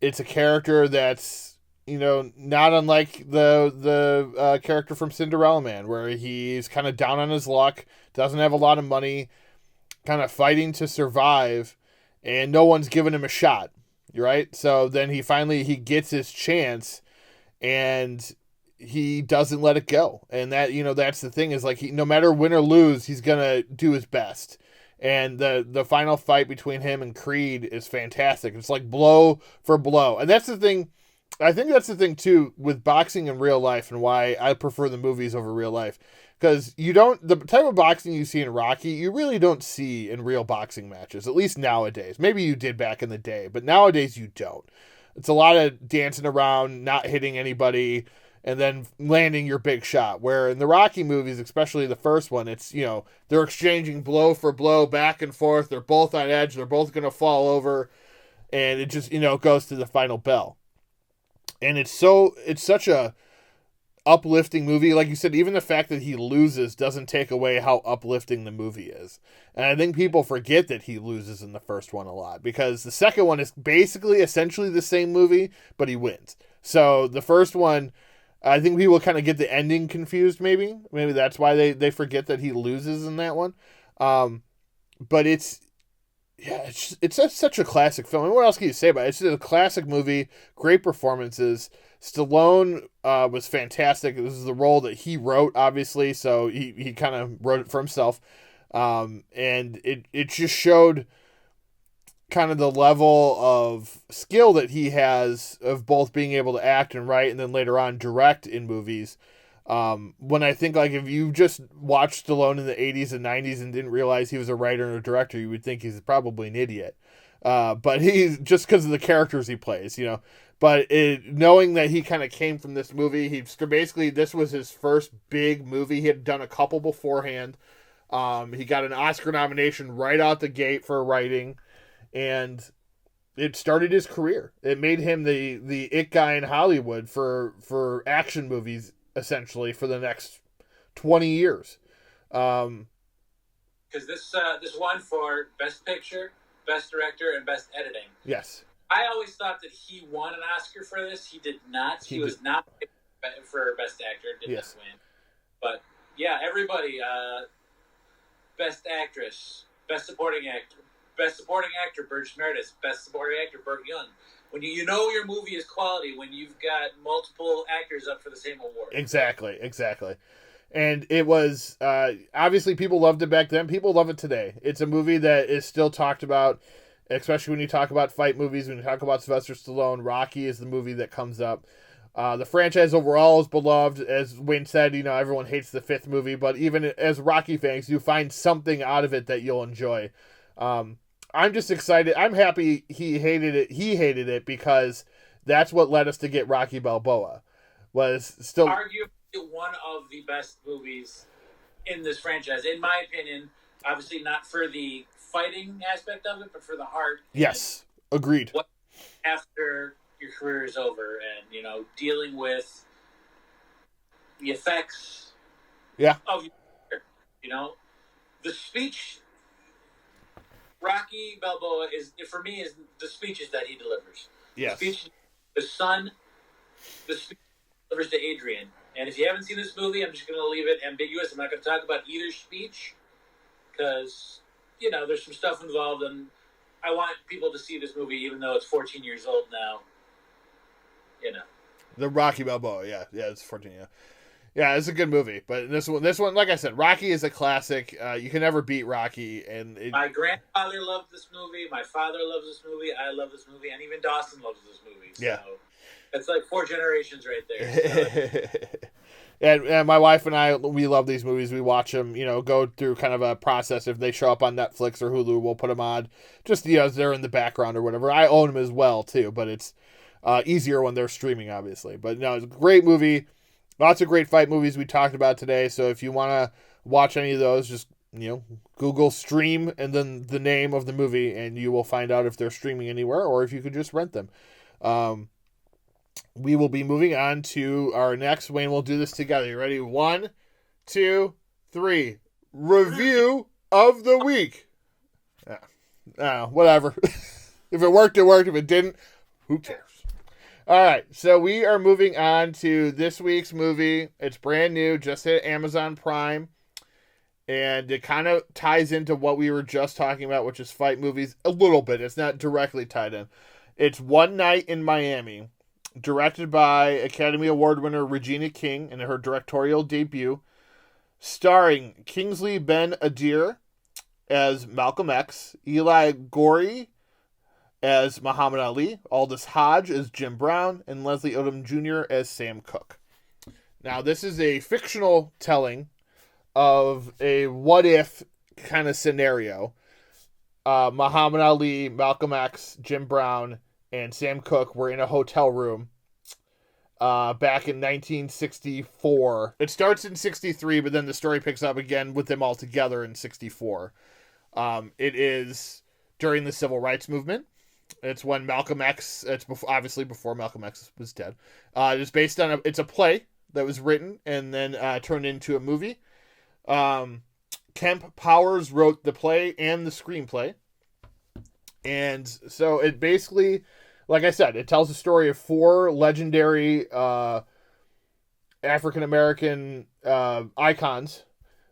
it's a character that's, not unlike the character from Cinderella Man, where he's kind of down on his luck, doesn't have a lot of money, kind of fighting to survive, and no one's giving him a shot, right? So then he gets his chance, and he doesn't let it go. And that, that's the thing, is like, no matter win or lose, he's going to do his best. And the final fight between him and Creed is fantastic. It's like blow for blow. And that's the thing. I think that's the thing, too, with boxing in real life and why I prefer the movies over real life. Because the type of boxing you see in Rocky, you really don't see in real boxing matches, at least nowadays. Maybe you did back in the day, but nowadays you don't. It's a lot of dancing around, not hitting anybody, and then landing your big shot. Where in the Rocky movies, especially the first one, it's, they're exchanging blow for blow back and forth. They're both on edge. They're both going to fall over. And it just, goes to the final bell. And it's such a uplifting movie. Like you said, even the fact that he loses doesn't take away how uplifting the movie is. And I think people forget that he loses in the first one a lot, because the second one is basically essentially the same movie, but he wins. So the first one, I think people kind of get the ending confused, maybe. Maybe that's why they forget that he loses in that one. But it's such a classic film. And what else can you say about it? It's a classic movie, great performances. Stallone was fantastic. This is the role that he wrote, obviously, so he kind of wrote it for himself. And it just showed kind of the level of skill that he has of both being able to act and write and then later on direct in movies. When I think, like, if you just watched Stallone in the 80s and 90s and didn't realize he was a writer and a director, you would think he's probably an idiot. But he's just because of the characters he plays, you know. But knowing that he kind of came from this movie, basically this was his first big movie. He had done a couple beforehand. He got an Oscar nomination right out the gate for writing, and it started his career. It made him the it guy in Hollywood for action movies, essentially, for the next 20 years. Because this won for Best Picture, Best Director, and Best Editing. Yes. I always thought that he won an Oscar for this. He did not. He was not picked for Best Actor. Did not win. But yeah, everybody. Best Actress, Best Supporting Actor, Burgess Meredith, Best Supporting Actor, Burt Young. When you know your movie is quality, when you've got multiple actors up for the same award. Exactly. And it was, obviously people loved it back then. People love it today. It's a movie that is still talked about, especially when you talk about fight movies, when you talk about Sylvester Stallone. Rocky is the movie that comes up. The franchise overall is beloved. As Wayne said, you know, everyone hates the fifth movie, but even as Rocky fans, you find something out of it that you'll enjoy. I'm just excited. I'm happy he hated it. He hated it because that's what led us to get Rocky Balboa. Was still arguably one of the best movies in this franchise, in my opinion. Obviously, not for the fighting aspect of it, but for the heart. Yes, agreed. What after your career is over, and you know, dealing with the effects of your career. You know, the speech Rocky Balboa is the speeches that he delivers. Yes. The speech he delivers to Adrian. And if you haven't seen this movie, I'm just going to leave it ambiguous. I'm not going to talk about either speech because, you know, there's some stuff involved, and I want people to see this movie even though it's 14 years old now. You know. The Rocky Balboa, yeah, it's 14, yeah. Yeah, it's a good movie, but this one, like I said, Rocky is a classic. You can never beat Rocky. And my grandfather loved this movie. My father loves this movie. I love this movie, and even Dawson loves this movie. So yeah, it's like 4 generations right there. So. and my wife and I, we love these movies. We watch them, you know, go through kind of a process. If they show up on Netflix or Hulu, we'll put them on. Just, you know, as they're in the background or whatever. I own them as well too, but it's easier when they're streaming, obviously. But no, it's a great movie. Lots of great fight movies we talked about today. So if you want to watch any of those, just, you know, Google stream and then the name of the movie, and you will find out if they're streaming anywhere or if you could just rent them. We will be moving on to our next. Wayne, we'll do this together. You ready? 1, 2, 3. Review of the week. Whatever. If it worked, it worked. If it didn't, who cares? All right, so we are moving on to this week's movie. It's brand new, just hit Amazon Prime, and it kind of ties into what we were just talking about, which is fight movies a little bit. It's not directly tied in. It's One Night in Miami, directed by Academy Award winner Regina King in her directorial debut, starring Kingsley Ben-Adir as Malcolm X, Eli Goree as Muhammad Ali, Aldous Hodge as Jim Brown, and Leslie Odom Jr. as Sam Cooke. Now, this is a fictional telling of a what-if kind of scenario. Muhammad Ali, Malcolm X, Jim Brown, and Sam Cooke were in a hotel room back in 1964. It starts in 63, but then the story picks up again with them all together in 64. It is during the Civil Rights Movement. It's when Malcolm X, obviously before Malcolm X was dead. It's based on it's a play that was written and then turned into a movie. Kemp Powers wrote the play and the screenplay. And so it basically, like I said, it tells the story of 4 legendary African-American icons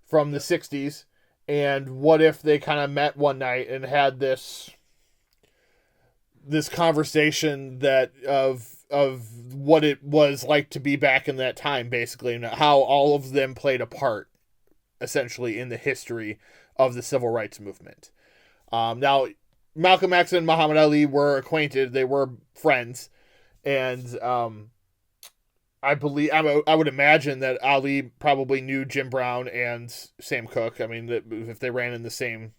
from the 60s. And what if they kind of met one night and had this conversation that of what it was like to be back in that time, basically, and how all of them played a part, essentially, in the history of the Civil Rights Movement. Now, Malcolm X and Muhammad Ali were acquainted. They were friends. And I believe I would imagine that Ali probably knew Jim Brown and Sam Cooke. I mean, if they ran in the same,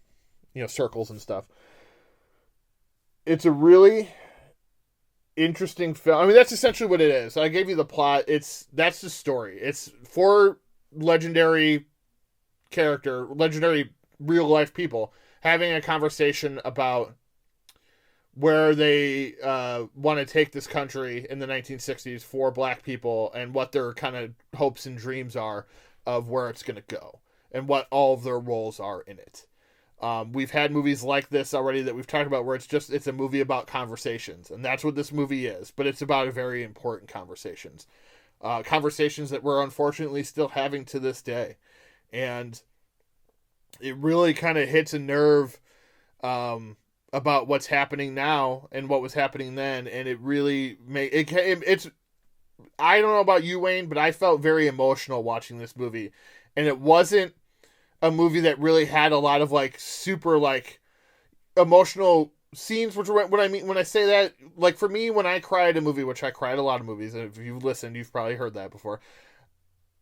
circles and stuff. It's a really interesting film. I mean, that's essentially what it is. I gave you the plot. That's the story. It's four legendary real life people having a conversation about where they want to take this country in the 1960s for black people and what their kind of hopes and dreams are of where it's going to go and what all of their roles are in it. We've had movies like this already that we've talked about where it's a movie about conversations, and that's what this movie is, but it's about very important conversations. Conversations that we're unfortunately still having to this day. And it really kind of hits a nerve about what's happening now and what was happening then, and it really it's I don't know about you, Wayne, but I felt very emotional watching this movie, and it wasn't a movie that really had a lot of like super like emotional scenes, which what I mean when I say that, like for me, when I cry at a movie, which I cry at a lot of movies, and if you've listened, you've probably heard that before.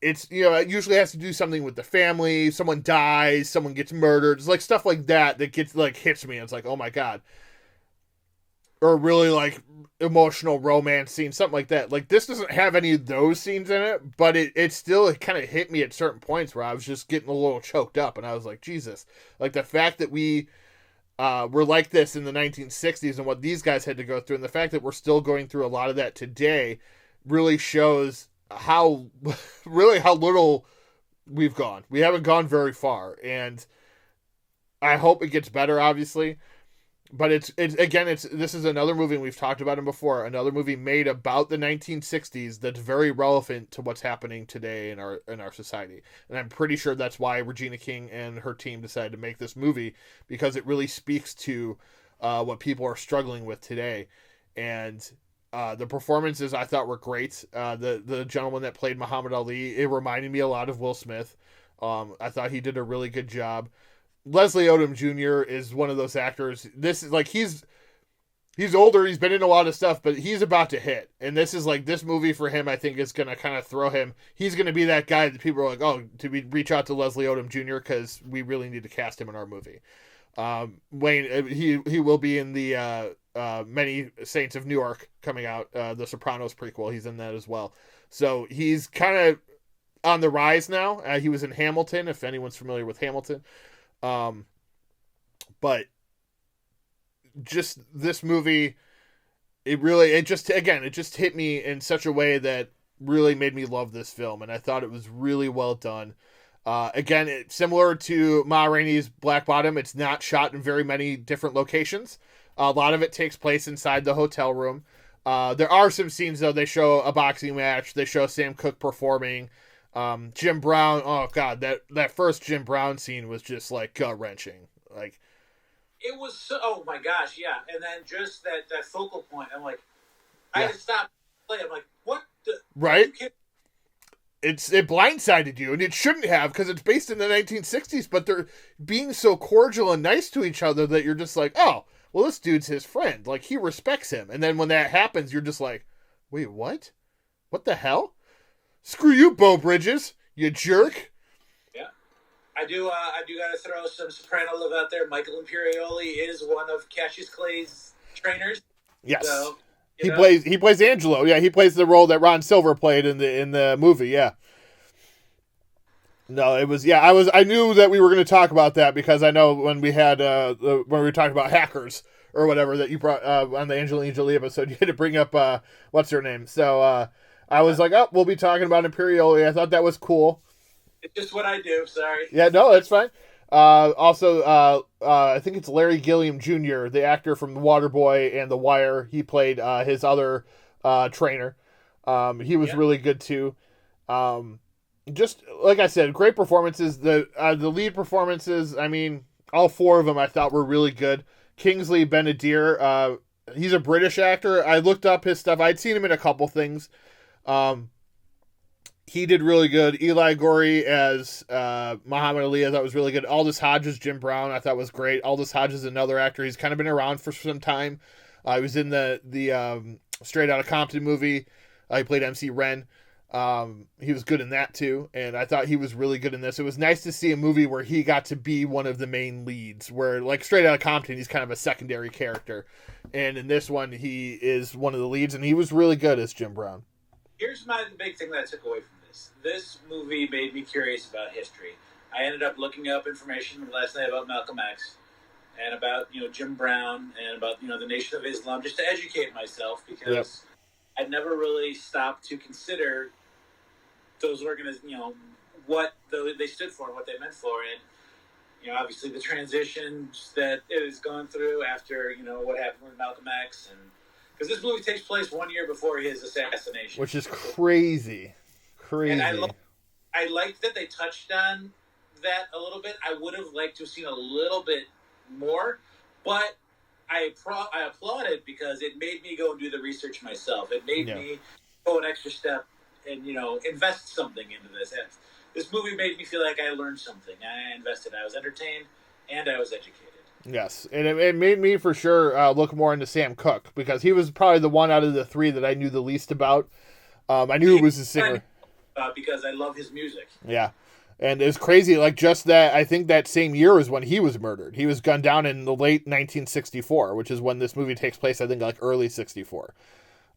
It's, it usually has to do something with the family. Someone dies, someone gets murdered. It's like stuff like that gets like hits me. It's like, oh my God. Or really like emotional romance scene, something like that. Like this doesn't have any of those scenes in it, but it still kind of hit me at certain points where I was just getting a little choked up, and I was like, Jesus. Like the fact that we were like this in the 1960s and what these guys had to go through, and the fact that we're still going through a lot of that today really shows how little we've gone. We haven't gone very far, and I hope it gets better, obviously. But this is another movie, and we've talked about it before, another movie made about the 1960s that's very relevant to what's happening today in our society. And I'm pretty sure that's why Regina King and her team decided to make this movie, because it really speaks to what people are struggling with today. And the performances I thought were great. The gentleman that played Muhammad Ali, it reminded me a lot of Will Smith. I thought he did a really good job. Leslie Odom Jr. is one of those actors. This is like he's older. He's been in a lot of stuff, but he's about to hit. And this is like this movie for him. I think is going to kind of throw him. He's going to be that guy that people are like, oh, reach out to Leslie Odom Jr. because we really need to cast him in our movie. Wayne, he will be in the Many Saints of Newark coming out, the Sopranos prequel. He's in that as well. So he's kind of on the rise now. He was in Hamilton, if anyone's familiar with Hamilton. But just this movie, it just hit me in such a way that really made me love this film. And I thought it was really well done. Again, it's similar to Ma Rainey's Black Bottom. It's not shot in very many different locations. A lot of it takes place inside the hotel room. There are some scenes, though. They show a boxing match. They show Sam Cooke performing. Jim Brown. Oh God, that first Jim Brown scene was just like gut wrenching. Like it was. Oh my gosh, yeah. And then just that focal point. I'm like, I had to stop playing. I'm like, what? Right. It blindsided you, and it shouldn't have, because it's based in the 1960s. But they're being so cordial and nice to each other that you're just like, oh, well, this dude's his friend. Like he respects him. And then when that happens, you're just like, wait, what? What the hell? Screw you, Beau Bridges, you jerk. Yeah. I do got to throw some Soprano love out there. Michael Imperioli is one of Cassius Clay's trainers. Yes. So, he plays Angelo. Yeah, he plays the role that Ron Silver played in the movie, yeah. No, it was I knew that we were going to talk about that, because I know when we had when we were talking about hackers or whatever that you brought on the Angelina Jolie episode, you had to bring up what's her name. So I was like, oh, we'll be talking about Imperioli. I thought that was cool. It's just what I do. Sorry. Yeah, no, that's fine. Also, I think it's Larry Gilliam Jr., the actor from The Waterboy and The Wire. He played his other trainer. He was really good too. Just like I said, great performances. The lead performances, I mean, all four of them I thought were really good. Kingsley Ben-Adir, he's a British actor. I looked up his stuff. I'd seen him in a couple things. He did really good. Eli Gorey as Muhammad Ali, I thought was really good. Aldous Hodges, Jim Brown, I thought was great. Aldous Hodges is another actor. He's kind of been around for some time. He was in the Straight Outta Compton movie. He played MC Ren. He was good in that too, and I thought he was really good in this. It was nice to see a movie where he got to be one of the main leads, where like Straight Outta Compton, he's kind of a secondary character, and in this one, he is one of the leads, and he was really good as Jim Brown. Here's the big thing that I took away from this. This movie made me curious about history. I ended up looking up information last night about Malcolm X and about Jim Brown and about the Nation of Islam, just to educate myself, because I'd never really stopped to consider those what they stood for and what they meant for, and obviously the transitions that it has gone through after what happened with Malcolm X, and because this movie takes place 1 year before his assassination, which is crazy. And I liked that they touched on that a little bit. I would have liked to have seen a little bit more, but I applaud it because it made me go and do the research myself. It made me go an extra step and invest something into this. This movie made me feel like I learned something. I invested. I was entertained and I was educated. Yes, and it made me for sure look more into Sam Cooke, because he was probably the one out of the three that I knew the least about. I knew he was a singer because I love his music. Yeah. And it's crazy, like just that, I think that same year was when he was murdered. He was gunned down in the late 1964, which is when this movie takes place, I think like early 64.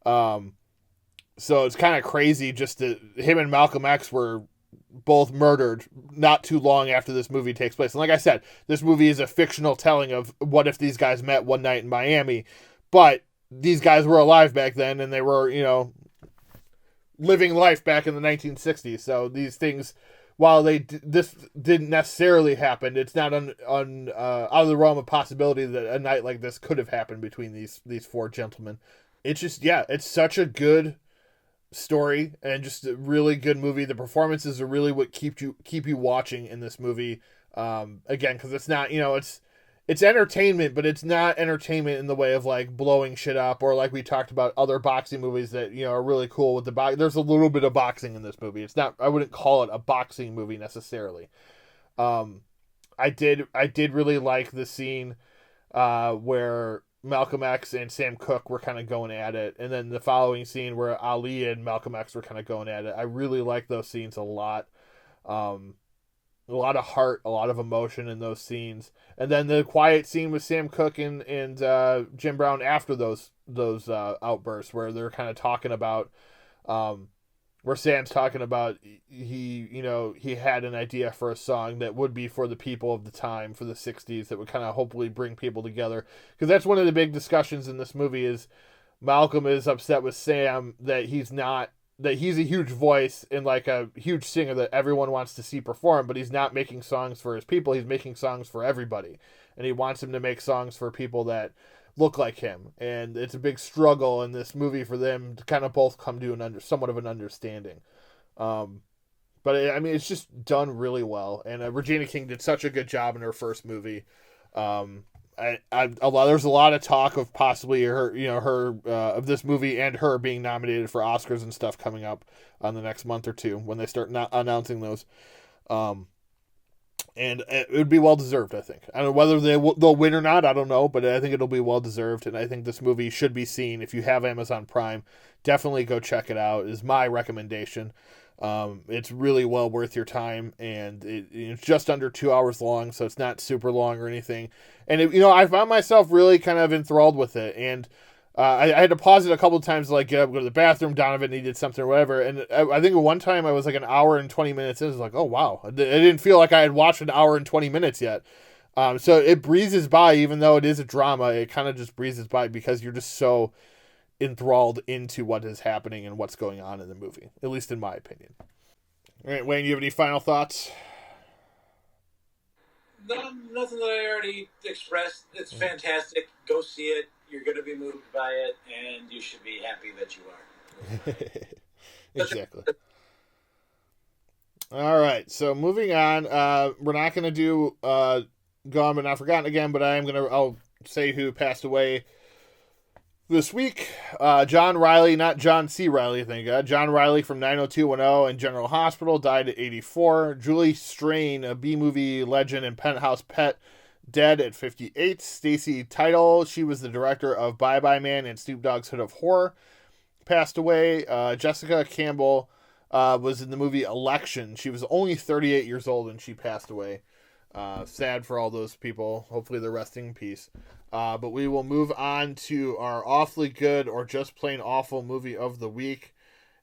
So it's kind of crazy just that him and Malcolm X were both murdered not too long after this movie takes place. And like I said, this movie is a fictional telling of what if these guys met one night in Miami. But these guys were alive back then, and they were, living life back in the 1960s. So these things, while this didn't necessarily happen, it's not out of the realm of possibility that a night like this could have happened between these four gentlemen. It's just, it's such a good story and just a really good movie. The performances are really what keep you watching in this movie. Again, because it's not, it's entertainment, but it's not entertainment in the way of like blowing shit up, or like we talked about other boxing movies that are really cool with the box. There's a little bit of boxing in this movie. It's not, I wouldn't call it a boxing movie necessarily. I did really like the scene where Malcolm X and Sam Cooke were kind of going at it, and then the following scene where Ali and Malcolm X were kind of going at it. I really like those scenes a lot. A lot of heart, a lot of emotion in those scenes, and then the quiet scene with Sam Cooke and Jim Brown after those outbursts, where they're kind of talking about, where Sam's talking about he had an idea for a song that would be for the people of the time, for the '60s, that would kind of hopefully bring people together, because that's one of the big discussions in this movie is Malcolm is upset with Sam that he's a huge voice and like a huge singer that everyone wants to see perform, but he's not making songs for his people. He's making songs for everybody. And he wants him to make songs for people that look like him. And it's a big struggle in this movie for them to kind of both come to somewhat of an understanding. But it's just done really well. And Regina King did such a good job in her first movie. There's a lot of talk of possibly her of this movie and her being nominated for Oscars and stuff coming up on the next month or two when they start announcing those, and it would be well deserved. I think. I don't know whether they'll win or not. I don't know, but I think it'll be well deserved, and I think this movie should be seen. If you have Amazon Prime, definitely go check it out. Is my recommendation. It's really well worth your time, and it's just under 2 hours long, so it's not super long or anything. And I found myself really kind of enthralled with it, and I had to pause it a couple of times to like get up, go to the bathroom. Donovan needed something or whatever, and I think at one time I was like an hour and 20 minutes in. I was like, oh wow, I didn't feel like I had watched an hour and 20 minutes yet. So it breezes by, even though it is a drama. It kind of just breezes by because you're just so enthralled into what is happening and what's going on in the movie, at least in my opinion. All right, Wayne, you have any final thoughts? Nothing that I already expressed. It's fantastic. Go see it. You're going to be moved by it, and you should be happy that you are. Exactly. All right, so moving on. We're not going to do Gone But Not Forgotten again, but I'll say who passed away this week. John Riley, not John C. Riley, thank God. John Riley from 90210 and General Hospital died at 84. Julie Strain, a B-movie legend and Penthouse pet, dead at 58. Stacy Title, she was the director of Bye Bye Man and Snoop Dogg's Hood of Horror, passed away. Jessica Campbell, was in the movie Election. She was only 38 years old and she passed away. Sad for all those people. Hopefully they're resting in peace. But we will move on to our awfully good or just plain awful movie of the week.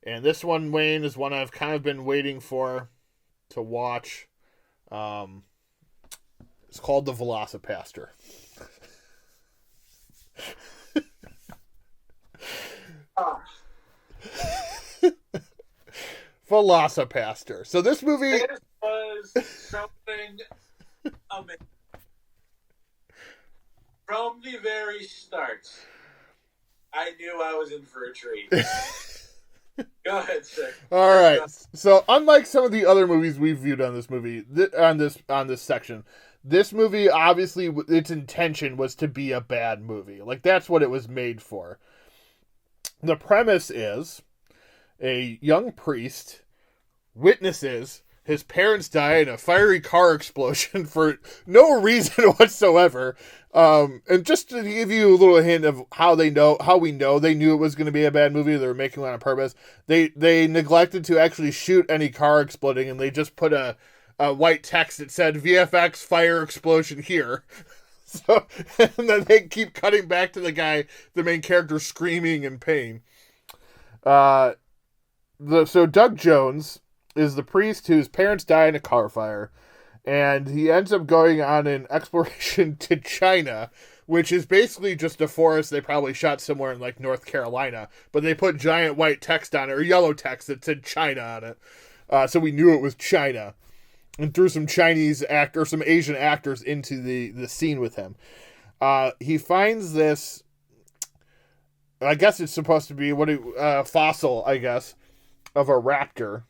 And this one, Wayne, is one I've kind of been waiting for to watch. It's called The Velocipaster. Velocipaster. So this movie... This was something amazing. From the very start, I knew I was in for a treat. Go ahead, sir. All right. So unlike some of the other movies we've viewed on this movie, on this section, this movie obviously its intention was to be a bad movie. Like that's what it was made for. The premise is a young priest witnesses his parents die in a fiery car explosion for no reason whatsoever. And just to give you a little hint of how we know they knew it was going to be a bad movie, they were making it on purpose. They neglected to actually shoot any car exploding, and they just put a white text that said VFX fire explosion here. So, and then they keep cutting back to the main character screaming in pain. So Doug Jones is the priest whose parents die in a car fire, and he ends up going on an exploration to China, which is basically just a forest they probably shot somewhere in like North Carolina, but they put giant white text on it, or yellow text that said China on it, so we knew it was China, and threw some some Asian actors into the scene with him. He finds this, I guess it's supposed to be fossil, I guess, of a raptor.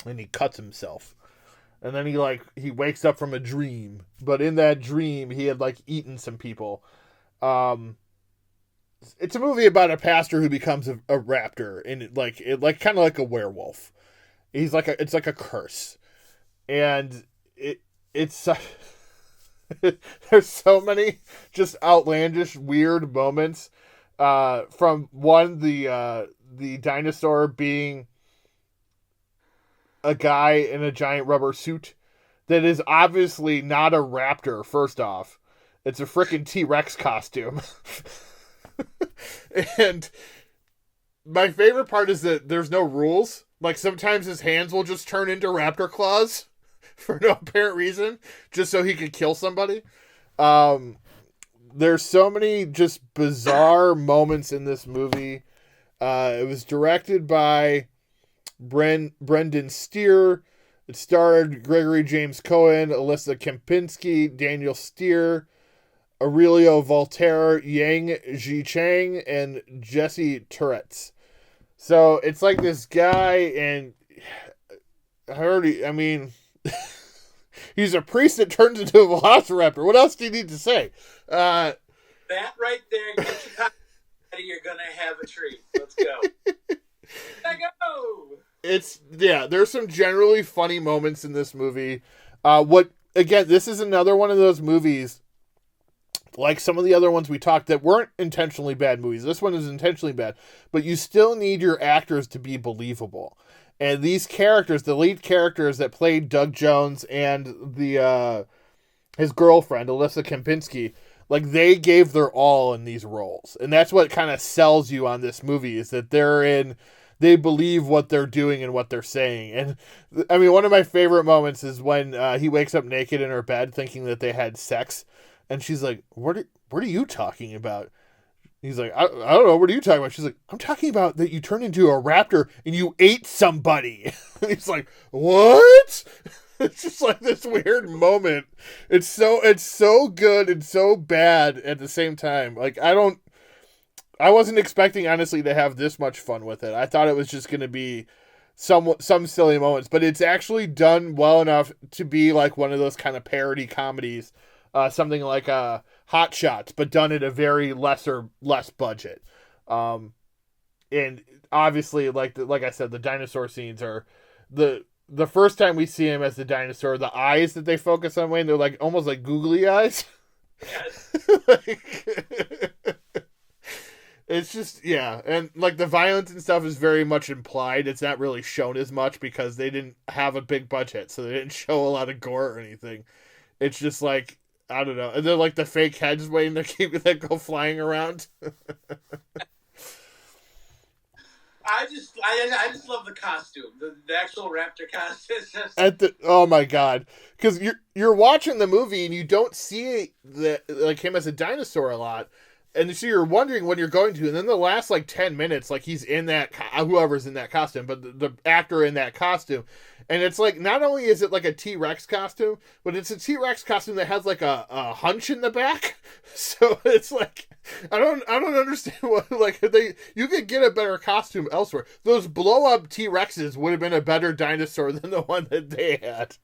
And he cuts himself. And then he wakes up from a dream. But in that dream, he had eaten some people. It's a movie about a pastor who becomes a raptor. And kind of like a werewolf. It's like a curse. And it's there's so many just outlandish, weird moments. From one, the dinosaur being a guy in a giant rubber suit that is obviously not a raptor, first off. It's a freaking T-Rex costume. And my favorite part is that there's no rules. Sometimes his hands will just turn into raptor claws for no apparent reason, just so he could kill somebody. There's so many just bizarre moments in this movie. It was directed by Brendan Steer. It starred Gregory James Cohen, Alyssa Kempinski, Daniel Steer, Aurelio Voltaire, Yang Ji-chang, and Jesse Touretts. So it's like this guy, and he's a priest that turns into a velociraptor. What else do you need to say? That right there, get your copy ready, you're going to have a treat. Let's go. Let's go! There's some generally funny moments in this movie. This is another one of those movies, like some of the other ones we talked, that weren't intentionally bad movies. This one is intentionally bad, but you still need your actors to be believable. And these characters, the lead characters that played Doug Jones and his girlfriend, Alyssa Kempinski, they gave their all in these roles. And that's what kind of sells you on this movie, is that they believe what they're doing and what they're saying. And one of my favorite moments is when he wakes up naked in her bed thinking that they had sex. And she's like, what are you talking about? He's like, I don't know. What are you talking about? She's like, I'm talking about that you turned into a raptor and you ate somebody. And he's like, what? It's just this weird moment. It's so good and so bad at the same time. I wasn't expecting, honestly, to have this much fun with it. I thought it was just going to be some silly moments, but it's actually done well enough to be one of those kind of parody comedies, something like Hot Shots, but done at a very less budget. And obviously, like I said, the dinosaur scenes are the first time we see him as the dinosaur, the eyes that they focus on, Wayne, they're almost like googly eyes. Yes. It's just, yeah, and like the violence and stuff is very much implied. It's not really shown as much because they didn't have a big budget, so they didn't show a lot of gore or anything. It's just like, I don't know, and they're like the fake heads waiting to keep that go flying around. I just love the costume, the actual raptor costume. It's just... Oh my god, because you're watching the movie and you don't see like him as a dinosaur a lot. And so you're wondering when you're going to, and then the last like 10 minutes, like he's in that, whoever's in that costume, but the actor in that costume. And it's like, not only is it like a T-Rex costume, but it's a T-Rex costume that has like a hunch in the back. So it's like, I don't understand what, like, you could get a better costume elsewhere. Those blow up T-Rexes would have been a better dinosaur than the one that they had.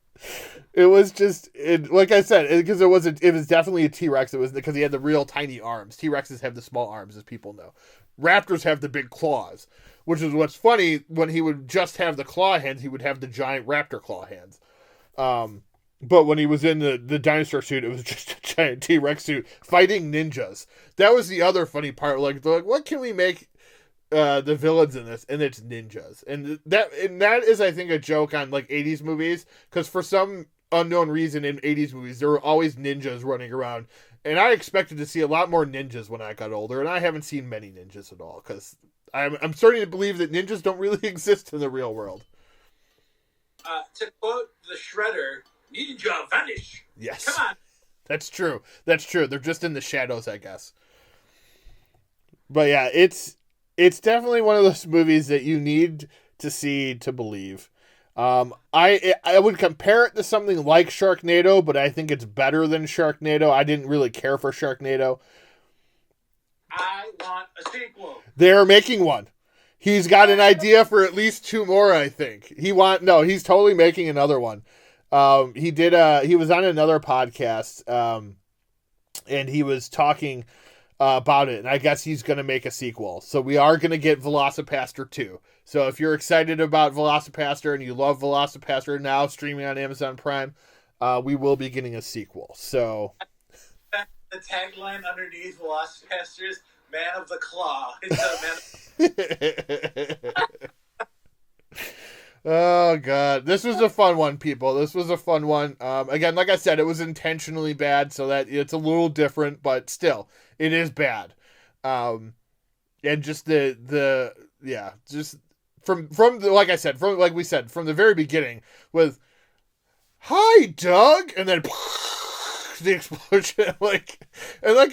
It was just, like I said, because it was definitely a T-Rex. It was because he had the real tiny arms. T-Rexes have the small arms, as people know. Raptors have the big claws, which is what's funny. When he would just have the claw hands, he would have the giant raptor claw hands. But when he was in the dinosaur suit, it was just a giant T-Rex suit fighting ninjas. That was the other funny part. Like, they're like, what can we make the villains in this? And it's ninjas. And that is, I think, a joke on like 80s movies, because for some unknown reason in 80s movies there were always ninjas running around, and I expected to see a lot more ninjas when I got older, and I haven't seen many ninjas at all, because I'm starting to believe that ninjas don't really exist in the real world. To quote the Shredder, "Ninja vanish." Yes, come on. That's true. They're just in the shadows, I guess. But yeah, it's definitely one of those movies that you need to see to believe. I would compare it to something like Sharknado, but I think it's better than Sharknado. I didn't really care for Sharknado. I want a sequel. They're making one. He's got an idea for at least 2 more, I think. He's totally making another one. He was on another podcast, and he was talking about it, and I guess he's going to make a sequel. So we are going to get Velocipaster 2. So if you're excited about Velocipaster and you love Velocipaster now streaming on Amazon Prime, we will be getting a sequel. So the tagline underneath Velocipaster is "Man of the Claw." Oh god, this was a fun one, people. This was a fun one. Again, like I said, it was intentionally bad, so that it's a little different, but still, it is bad. And just just from like I said, from like we said, from the very beginning with "Hi, Doug," and then the explosion, and like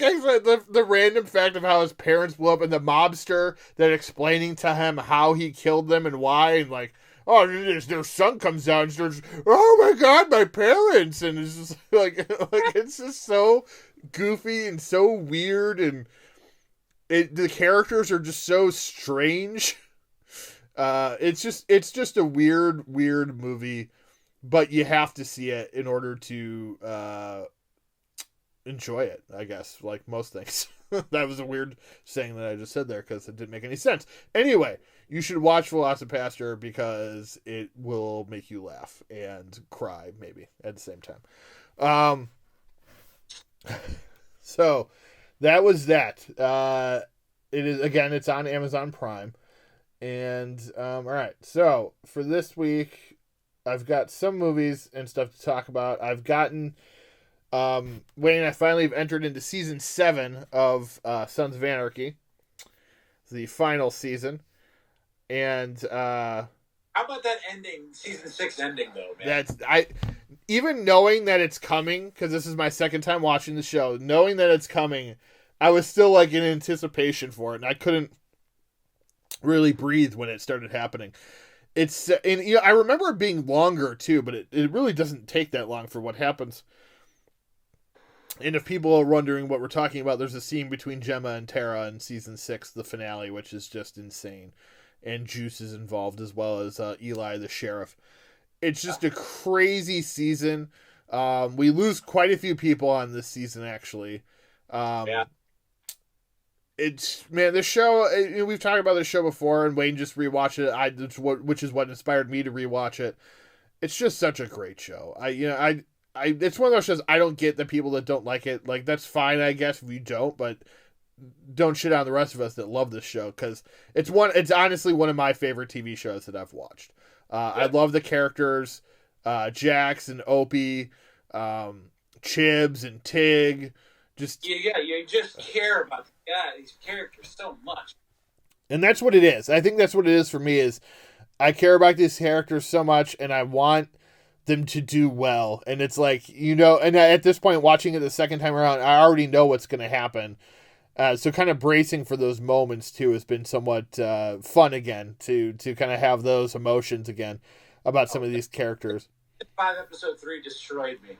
I said, the random fact of how his parents blew up, and the mobster that explaining to him how he killed them and why, and like, oh, their son comes out and starts, "Oh my god, my parents," and it's just like it's just so goofy and so weird, and the characters are just so strange. It's just a weird movie, but you have to see it in order to enjoy it, I guess, like most things. That was a weird saying that I just said there because it didn't make any sense. Anyway, you should watch Velocipaster because it will make you laugh and cry, maybe, at the same time. So that was that. It's on Amazon Prime. And all right, so for this week, I've got some movies and stuff to talk about. I've gotten Wayne, I finally have entered into season 7 of Sons of Anarchy, the final season, and how about that ending, season 6 ending though, man? Even knowing that it's coming, because this is my second time watching the show, knowing that it's coming, I was still like in anticipation for it, and I couldn't really breathe when it started happening. I remember it being longer too, but it really doesn't take that long for what happens. And if people are wondering what we're talking about, there's a scene between Gemma and Tara in season 6, the finale, which is just insane. And Juice is involved, as well as Eli the sheriff. It's just a crazy season. We lose quite a few people on this season, actually. Yeah. The show, we've talked about this show before, and Wayne just rewatched it, which is what inspired me to rewatch it. It's just such a great show. It's one of those shows I don't get the people that don't like it. Like, that's fine, I guess, if you don't, but don't shit on the rest of us that love this show, because it's honestly one of my favorite TV shows that I've watched. I love the characters, Jax and Opie, Chibs and Tig. Just you just care about these characters so much. And that's what it is. I think that's what it is for me, is I care about these characters so much, and I want them to do well. And it's like, and at this point, watching it the second time around, I already know what's going to happen. So kind of bracing for those moments, too, has been somewhat fun again, to kind of have those emotions again about some of these characters. 5 episode 3 destroyed me.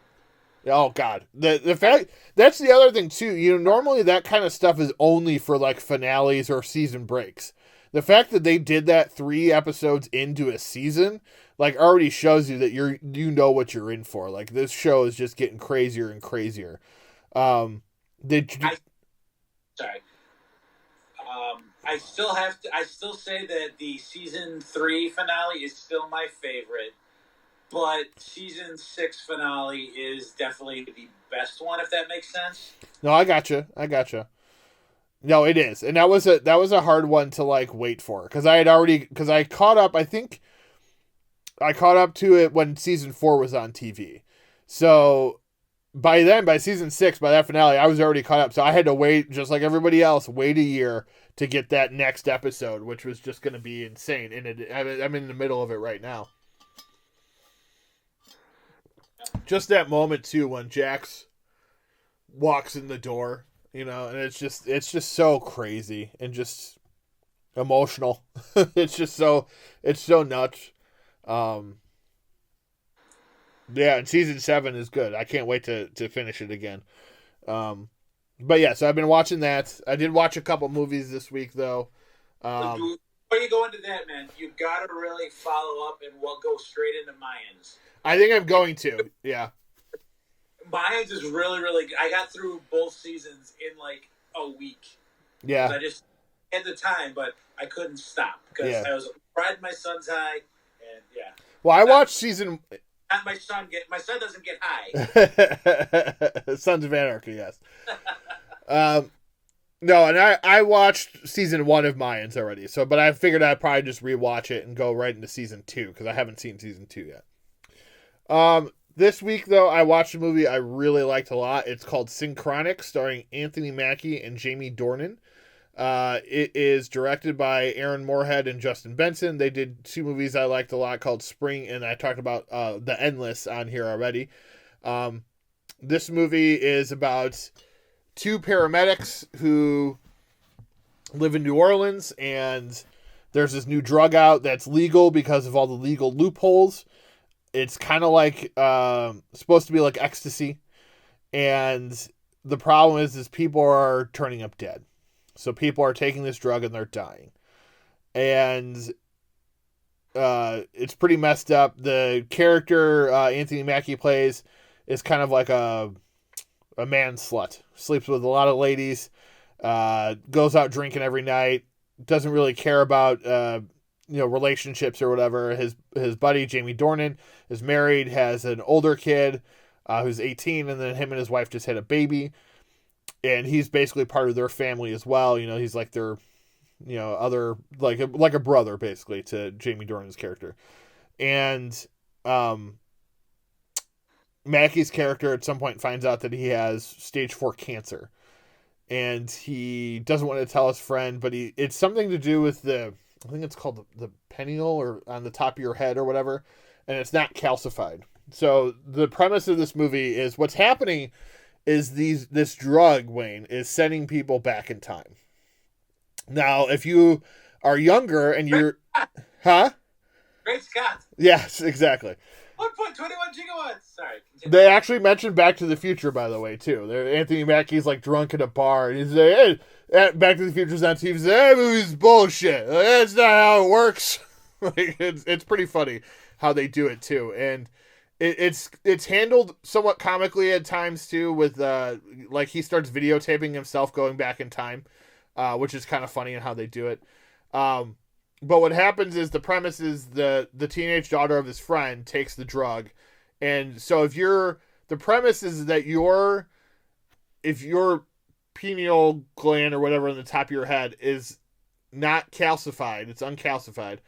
Oh, God. The fact, that's the other thing, too. Normally that kind of stuff is only for, like, finales or season breaks. The fact that they did that 3 episodes into a season, like, already shows you that you know what you're in for. Like, this show is just getting crazier and crazier. I still say that the season 3 finale is still my favorite. But season 6 finale is definitely the best one, if that makes sense. No, I gotcha. No, it is, and that was a hard one to like wait for, because I caught up. I think I caught up to it when season 4 was on TV. So by season 6, by that finale, I was already caught up. So I had to wait, just like everybody else, wait a year to get that next episode, which was just going to be insane. And I'm in the middle of it right now. Just that moment too when Jax walks in the door, and it's just so crazy and just emotional. it's so nuts. And season 7 is good. I can't wait to finish it again. But yeah, so I've been watching that. I did watch a couple movies this week though. Before you go into that, man, you gotta really follow up and go straight into Mayans. I think I'm going to, yeah. Mayans is really, really good. I got through both seasons in like a week. Yeah. I just had the time, but I couldn't stop because I was riding my son's high, and yeah. Well, I watched season. Not my son doesn't get high. Sons of Anarchy, yes. No, and I watched season 1 of Mayans already. But I figured I'd probably just rewatch it and go right into season 2 because I haven't seen season 2 yet. This week, though, I watched a movie I really liked a lot. It's called Synchronic, starring Anthony Mackie and Jamie Dornan. It is directed by Aaron Moorhead and Justin Benson. They did 2 movies I liked a lot called Spring, and I talked about The Endless on here already. This movie is about 2 paramedics who live in New Orleans, and there's this new drug out that's legal because of all the legal loopholes. It's kind of like supposed to be like ecstasy, and the problem is people are turning up dead. So people are taking this drug and they're dying, and it's pretty messed up. The character Anthony Mackie plays is kind of like a man slut. Sleeps with a lot of ladies, goes out drinking every night, doesn't really care about relationships or whatever. His buddy Jamie Dornan is married, has an older kid who's 18, and then him and his wife just had a baby, and he's basically part of their family as well. He's like their other like a brother basically to Jamie Dornan's character. And Mackie's character at some point finds out that he has stage 4 cancer, and he doesn't want to tell his friend, but it's something to do with I think it's called the pineal, or on the top of your head or whatever, and it's not calcified. So the premise of this movie is what's happening is this drug, Wayne, is sending people back in time. Now, if you are younger and you're... Huh? Great Scott. Yes, exactly. 1.21 gigawatts. Sorry. Continue. They actually mentioned Back to the Future, by the way, too. Anthony Mackie's like drunk at a bar, and he's like, hey, Back to the Future's on TV. He's like, that movie's bullshit. Like, that's not how it works. Like, it's pretty funny how they do it, too. And it's handled somewhat comically at times, too, with, like, he starts videotaping himself going back in time, which is kind of funny in how they do it. But what happens is the premise is the teenage daughter of his friend takes the drug. And so the premise is that if you're pineal gland or whatever on the top of your head is not calcified, it's uncalcified,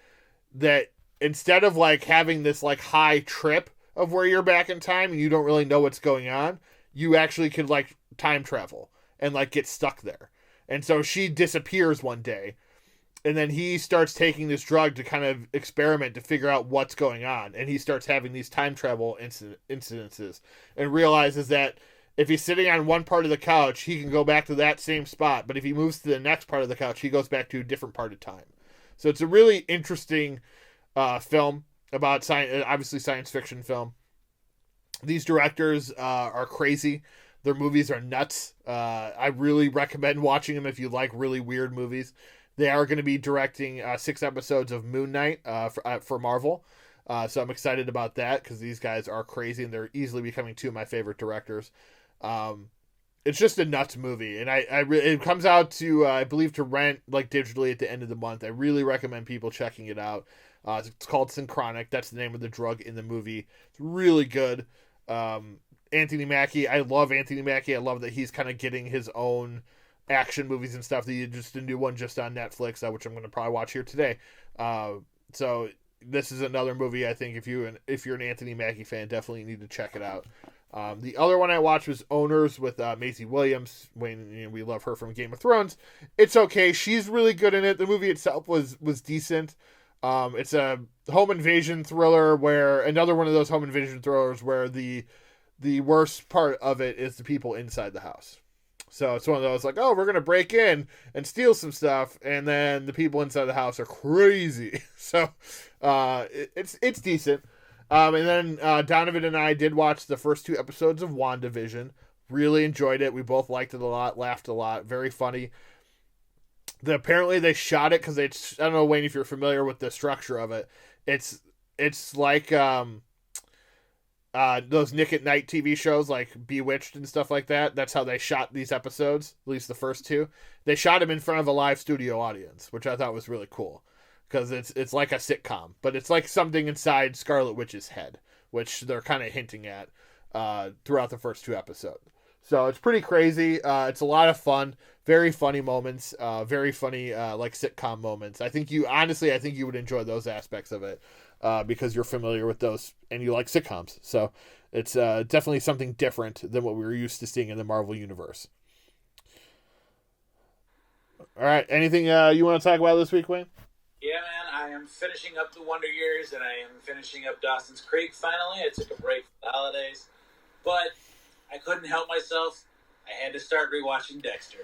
that instead of like having this like high trip of where you're back in time and you don't really know what's going on, you actually could like time travel and like get stuck there. And so she disappears one day, and then he starts taking this drug to kind of experiment to figure out what's going on. And he starts having these time travel incidences and realizes that if he's sitting on one part of the couch, he can go back to that same spot. But if he moves to the next part of the couch, he goes back to a different part of time. So it's a really interesting film about obviously science fiction film. These directors are crazy. Their movies are nuts. I really recommend watching them if you like really weird movies. They are going to be directing 6 episodes of Moon Knight for Marvel. So I'm excited about that because these guys are crazy and they're easily becoming 2 of my favorite directors. It's just a nuts movie, and it comes out to I believe to rent like digitally at the end of the month. I really recommend people checking it out. It's called Synchronic. That's the name of the drug in the movie. It's really good. Anthony Mackie, I love Anthony Mackie. I love that he's kind of getting his own action movies and stuff. Just a new one just on Netflix, which I'm going to probably watch here today. So this is another movie I think if you're an Anthony Mackie fan, definitely need to check it out. The other one I watched was Owners with Maisie Williams. We love her from Game of Thrones. It's okay. She's really good in it. The movie itself was decent. It's a home invasion thriller where another one of those home invasion thrillers where the worst part of it is the people inside the house. So it's one of those like, oh, we're going to break in and steal some stuff. And then the people inside the house are crazy. So it's decent. And then Donovan and I did watch the first 2 episodes of WandaVision. Really enjoyed it. We both liked it a lot, laughed a lot. Very funny. Apparently they shot it because I don't know, Wayne, if you're familiar with the structure of it. It's like those Nick at Night TV shows like Bewitched and stuff like that. That's how they shot these episodes, at least the first 2. They shot them in front of a live studio audience, which I thought was really cool. Because it's like a sitcom, but it's like something inside Scarlet Witch's head, which they're kind of hinting at throughout the first 2 episodes. So it's pretty crazy. It's a lot of fun, very funny moments, very funny like sitcom moments. I think you would enjoy those aspects of it because you're familiar with those and you like sitcoms. So it's definitely something different than what we were used to seeing in the Marvel Universe. All right, anything you want to talk about this week, Wayne? Yeah, man, I am finishing up The Wonder Years, and I am finishing up Dawson's Creek, finally. I took a break for the holidays, but I couldn't help myself. I had to start rewatching Dexter.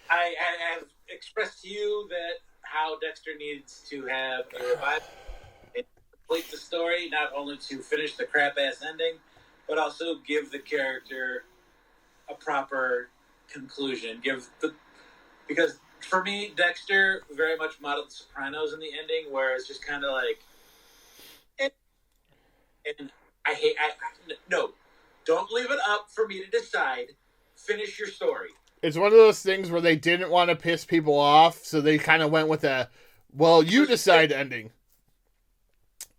I have expressed to you that how Dexter needs to have a revival and complete the story, not only to finish the crap-ass ending, but also give the character a proper conclusion. Because for me, Dexter very much modeled The Sopranos in the ending, where it's just kind of like, and no, don't leave it up for me to decide. Finish your story. It's one of those things where they didn't want to piss people off, so they kind of went with you decide ending.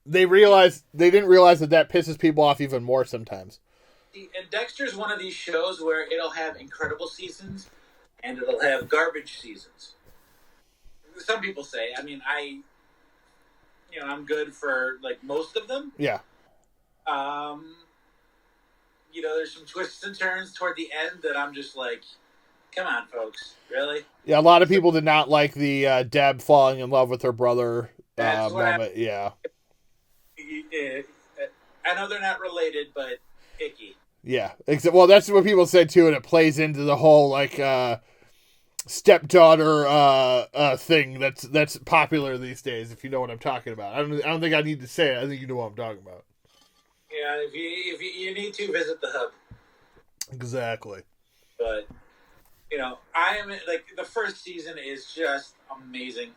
They didn't realize that pisses people off even more sometimes. And Dexter's one of these shows where it'll have incredible seasons and it'll have garbage seasons. Some people say, I mean, I'm good for like most of them. Yeah. There's some twists and turns toward the end that I'm just like, come on, folks, really? Yeah, a lot of people did not like the Deb falling in love with her brother moment. Yeah. I know they're not related, but icky. Yeah, well, that's what people said too, and it plays into the whole like stepdaughter thing that's popular these days. If you know what I'm talking about, I don't think I need to say it. I think you know what I'm talking about. Yeah, if you need to visit the hub. Exactly. But I am like the first season is just amazing.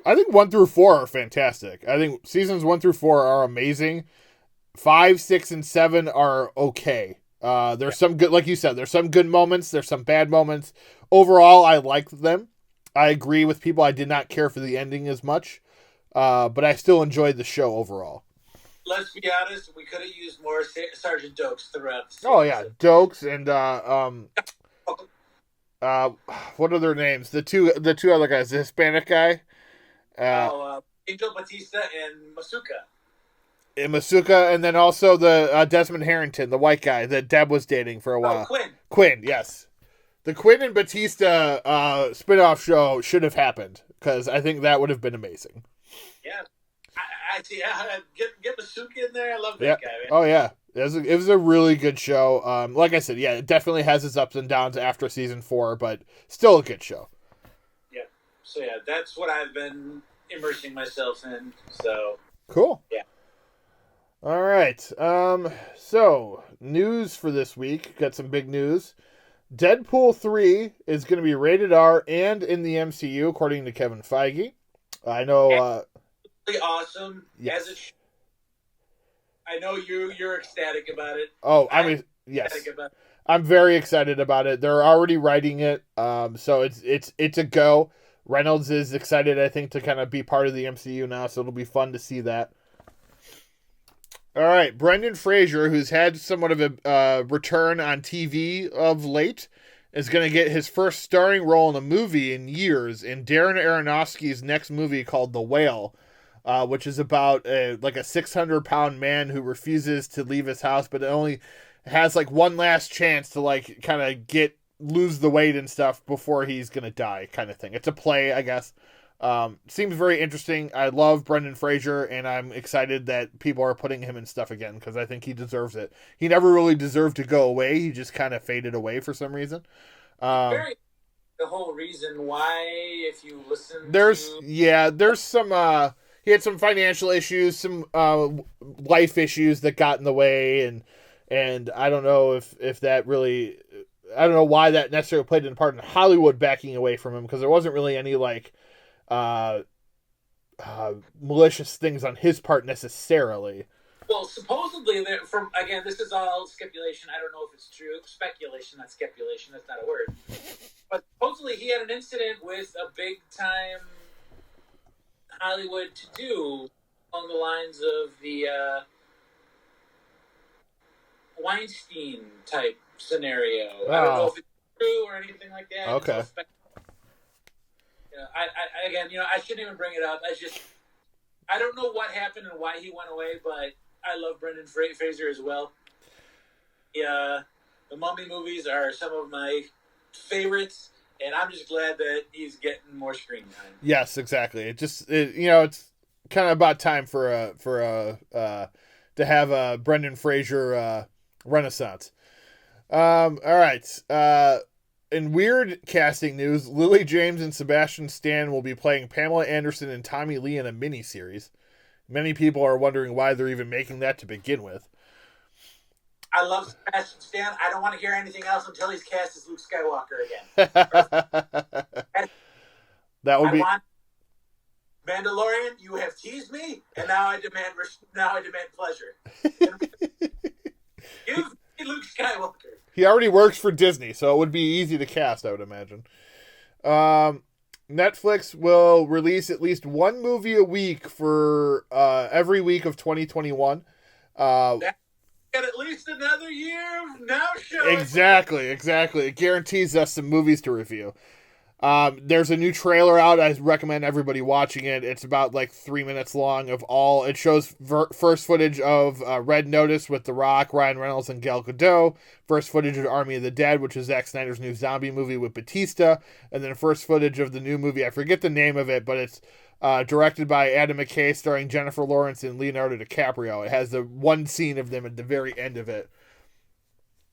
I think 1 through 4 are fantastic. I think seasons 1 through 4 are amazing. 5, 6, and 7 are okay. There's some good, like you said, there's some good moments. There's some bad moments. Overall, I liked them. I agree with people. I did not care for the ending as much, but I still enjoyed the show overall. let's be honest, we could have used more Sergeant Dokes throughout the series. Oh yeah, Dokes and what are their names? The two other guys, the Hispanic guy, Angel Batista and Masuka. Masuka, and then also the Desmond Harrington, the white guy that Deb was dating for a while. Quinn, yes. The Quinn and Batista spinoff show should have happened because I think that would have been amazing. Yeah, I see. Get Masuka in there. I love that guy. Man. Oh yeah, it was a really good show. Like I said, yeah, it definitely has its ups and downs after season 4, but still a good show. Yeah. So yeah, that's what I've been immersing myself in. So cool. Yeah. All right. So news for this week. Got some big news. Deadpool 3 is going to be rated R and in the MCU, according to Kevin Feige. I know. Awesome. Yes. I know you're ecstatic about it. Oh, yes. I'm very excited about it. They're already writing it. So it's a go. Reynolds is excited, I think, to kind of be part of the MCU now, so it'll be fun to see that. All right, Brendan Fraser, who's had somewhat of a return on TV of late, is going to get his first starring role in a movie in years in Darren Aronofsky's next movie called The Whale, which is about a 600-pound man who refuses to leave his house, but only has one last chance to kind of lose the weight and stuff before he's going to die, kind of thing. It's a play, I guess. Seems very interesting. I love Brendan Fraser, and I'm excited that people are putting him in stuff again because I think he deserves it. He never really deserved to go away. He just kind of faded away for some reason. The whole reason why, if you listen, there's some. He had some financial issues, some life issues that got in the way, and I don't know if that really. I don't know why that necessarily played a part in Hollywood backing away from him because there wasn't really any malicious things on his part necessarily. Well, supposedly, this is all speculation. I don't know if it's true. Speculation, not speculation. That's not a word. But supposedly, he had an incident with a big-time Hollywood to-do along the lines of the Weinstein-type scenario. Wow. I don't know if it's true or anything like that. Okay. I shouldn't even bring it up. I don't know what happened and why he went away, but I love Brendan Fraser as well. Yeah, the Mummy movies are some of my favorites, and I'm just glad that he's getting more screen time. Yes, exactly. It's kind of about time to have a Brendan Fraser renaissance. All right. In weird casting news, Lily James and Sebastian Stan will be playing Pamela Anderson and Tommy Lee in a miniseries. Many people are wondering why they're even making that to begin with. I love Sebastian Stan. I don't want to hear anything else until he's cast as Luke Skywalker again. That would be. Mandalorian, you have teased me, and now I demand pleasure. Give me Luke Skywalker. He already works for Disney, so it would be easy to cast, I would imagine. Netflix will release at least one movie a week for every week of 2021. Got at least another year of now showing. Exactly. It guarantees us some movies to review. There's a new trailer out. I recommend everybody watching it. It's about 3 minutes long it shows first footage of Red Notice with The Rock, Ryan Reynolds, and Gal Gadot. First footage of Army of the Dead, which is Zack Snyder's new zombie movie with Batista. And then first footage of the new movie. I forget the name of it, but it's directed by Adam McKay, starring Jennifer Lawrence and Leonardo DiCaprio. It has the one scene of them at the very end of it.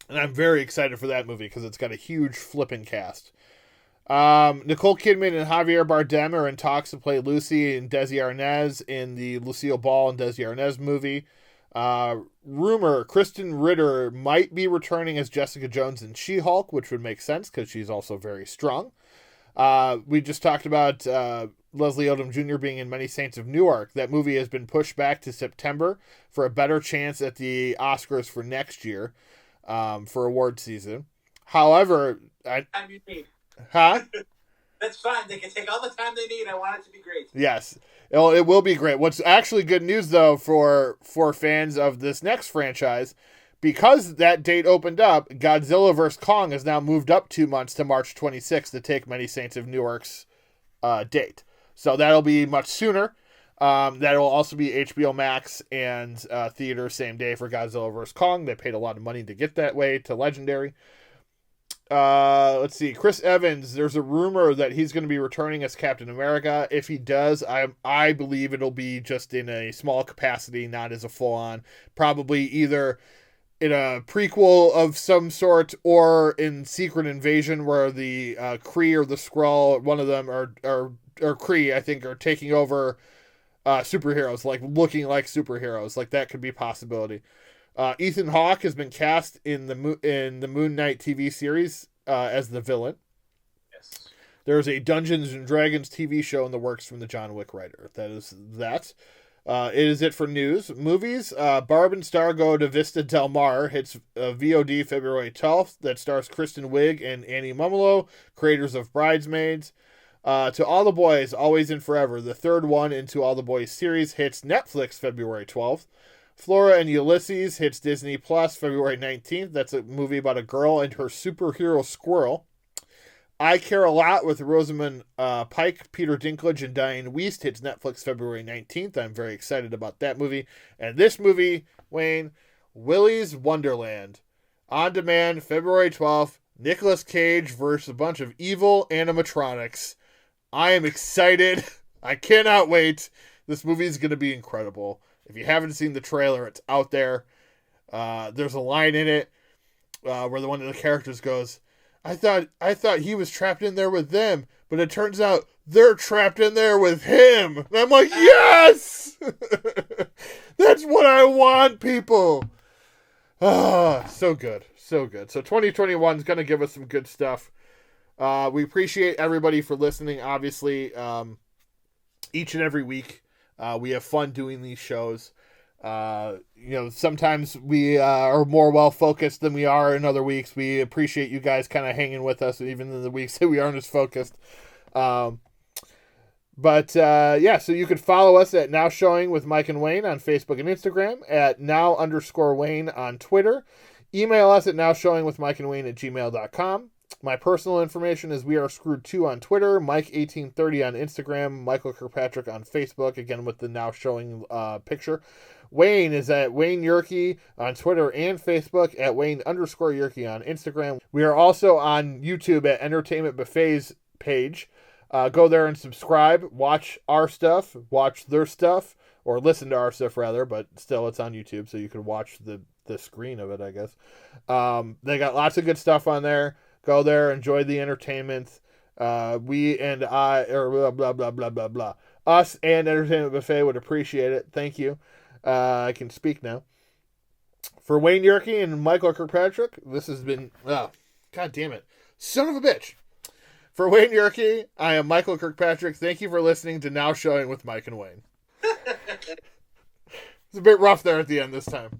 And I'm very excited for that movie because it's got a huge flipping cast. Nicole Kidman and Javier Bardem are in talks to play Lucy and Desi Arnaz in the Lucille Ball and Desi Arnaz movie. Rumor, Kristen Ritter might be returning as Jessica Jones in She-Hulk, which would make sense because she's also very strong. We just talked about Leslie Odom Jr. being in Many Saints of Newark. That movie has been pushed back to September for a better chance at the Oscars for next year, for award season. However, Time you need. Huh? That's fine. They can take all the time they need. I want it to be great. Yes. It will be great. What's actually good news, though, for fans of this next franchise, because that date opened up, Godzilla vs. Kong has now moved up 2 months to March 26th to take Many Saints of Newark's date. So that'll be much sooner. That will also be HBO Max and theater same day for Godzilla vs. Kong. They paid a lot of money to get that way to Legendary. Let's see. Chris Evans, there's a rumor that he's going to be returning as Captain America. If he does, I believe it'll be just in a small capacity, not as a full-on. Probably either in a prequel of some sort or in Secret Invasion where the Kree or the Skrull, one of them, or Kree, I think, are taking over superheroes, like looking like superheroes. Like that could be a possibility. Ethan Hawke has been cast in the Moon Knight TV series as the villain. Yes. There's a Dungeons and Dragons TV show in the works from the John Wick writer. That is that. It is it for news. Movies. Barb and Star Go to Vista Del Mar hits VOD February 12th. That stars Kristen Wiig and Annie Mumolo, creators of Bridesmaids. To All the Boys, Always and Forever, the third one into All the Boys series, hits Netflix February 12th. Flora and Ulysses hits Disney Plus February 19th. That's a movie about a girl and her superhero squirrel. I Care a Lot with Rosamund Pike, Peter Dinklage, and Diane Wiest hits Netflix February 19th. I'm very excited about that movie. And this movie, Wayne, Willy's Wonderland, on demand February 12th. Nicolas Cage versus a bunch of evil animatronics. I am excited. I cannot wait. This movie is going to be incredible. If you haven't seen the trailer, it's out there. There's a line in it where one of the characters goes, I thought he was trapped in there with them, but it turns out they're trapped in there with him. And I'm like, yes! That's what I want, people. So good. So good. So 2021 is going to give us some good stuff. We appreciate everybody for listening, obviously, each and every week. We have fun doing these shows. Sometimes we are more well-focused than we are in other weeks. We appreciate you guys kind of hanging with us, even in the weeks that we aren't as focused. So you can follow us at Now Showing with Mike and Wayne on Facebook and Instagram, at now_Wayne on Twitter. Email us at nowshowingwithmikeandwayne@gmail.com. My personal information is We Are Screwed 2 on Twitter, Mike1830 on Instagram, Michael Kirkpatrick on Facebook, again with the Now Showing picture. Wayne is at Wayne Yerke on Twitter and Facebook, at Wayne_Yerke on Instagram. We are also on YouTube at Entertainment Buffet's page. Go there and subscribe, watch our stuff, watch their stuff, or listen to our stuff rather, but still it's on YouTube, so you can watch the screen of it, I guess. They got lots of good stuff on there. Go there, enjoy the entertainment. We and I, or blah, blah, blah, blah, blah, blah. Us and Entertainment Buffet would appreciate it. Thank you. I can speak now. For Wayne Yerke and Michael Kirkpatrick, this has been, God damn it. Son of a bitch. For Wayne Yerke, I am Michael Kirkpatrick. Thank you for listening to Now Showing with Mike and Wayne. It's a bit rough there at the end this time.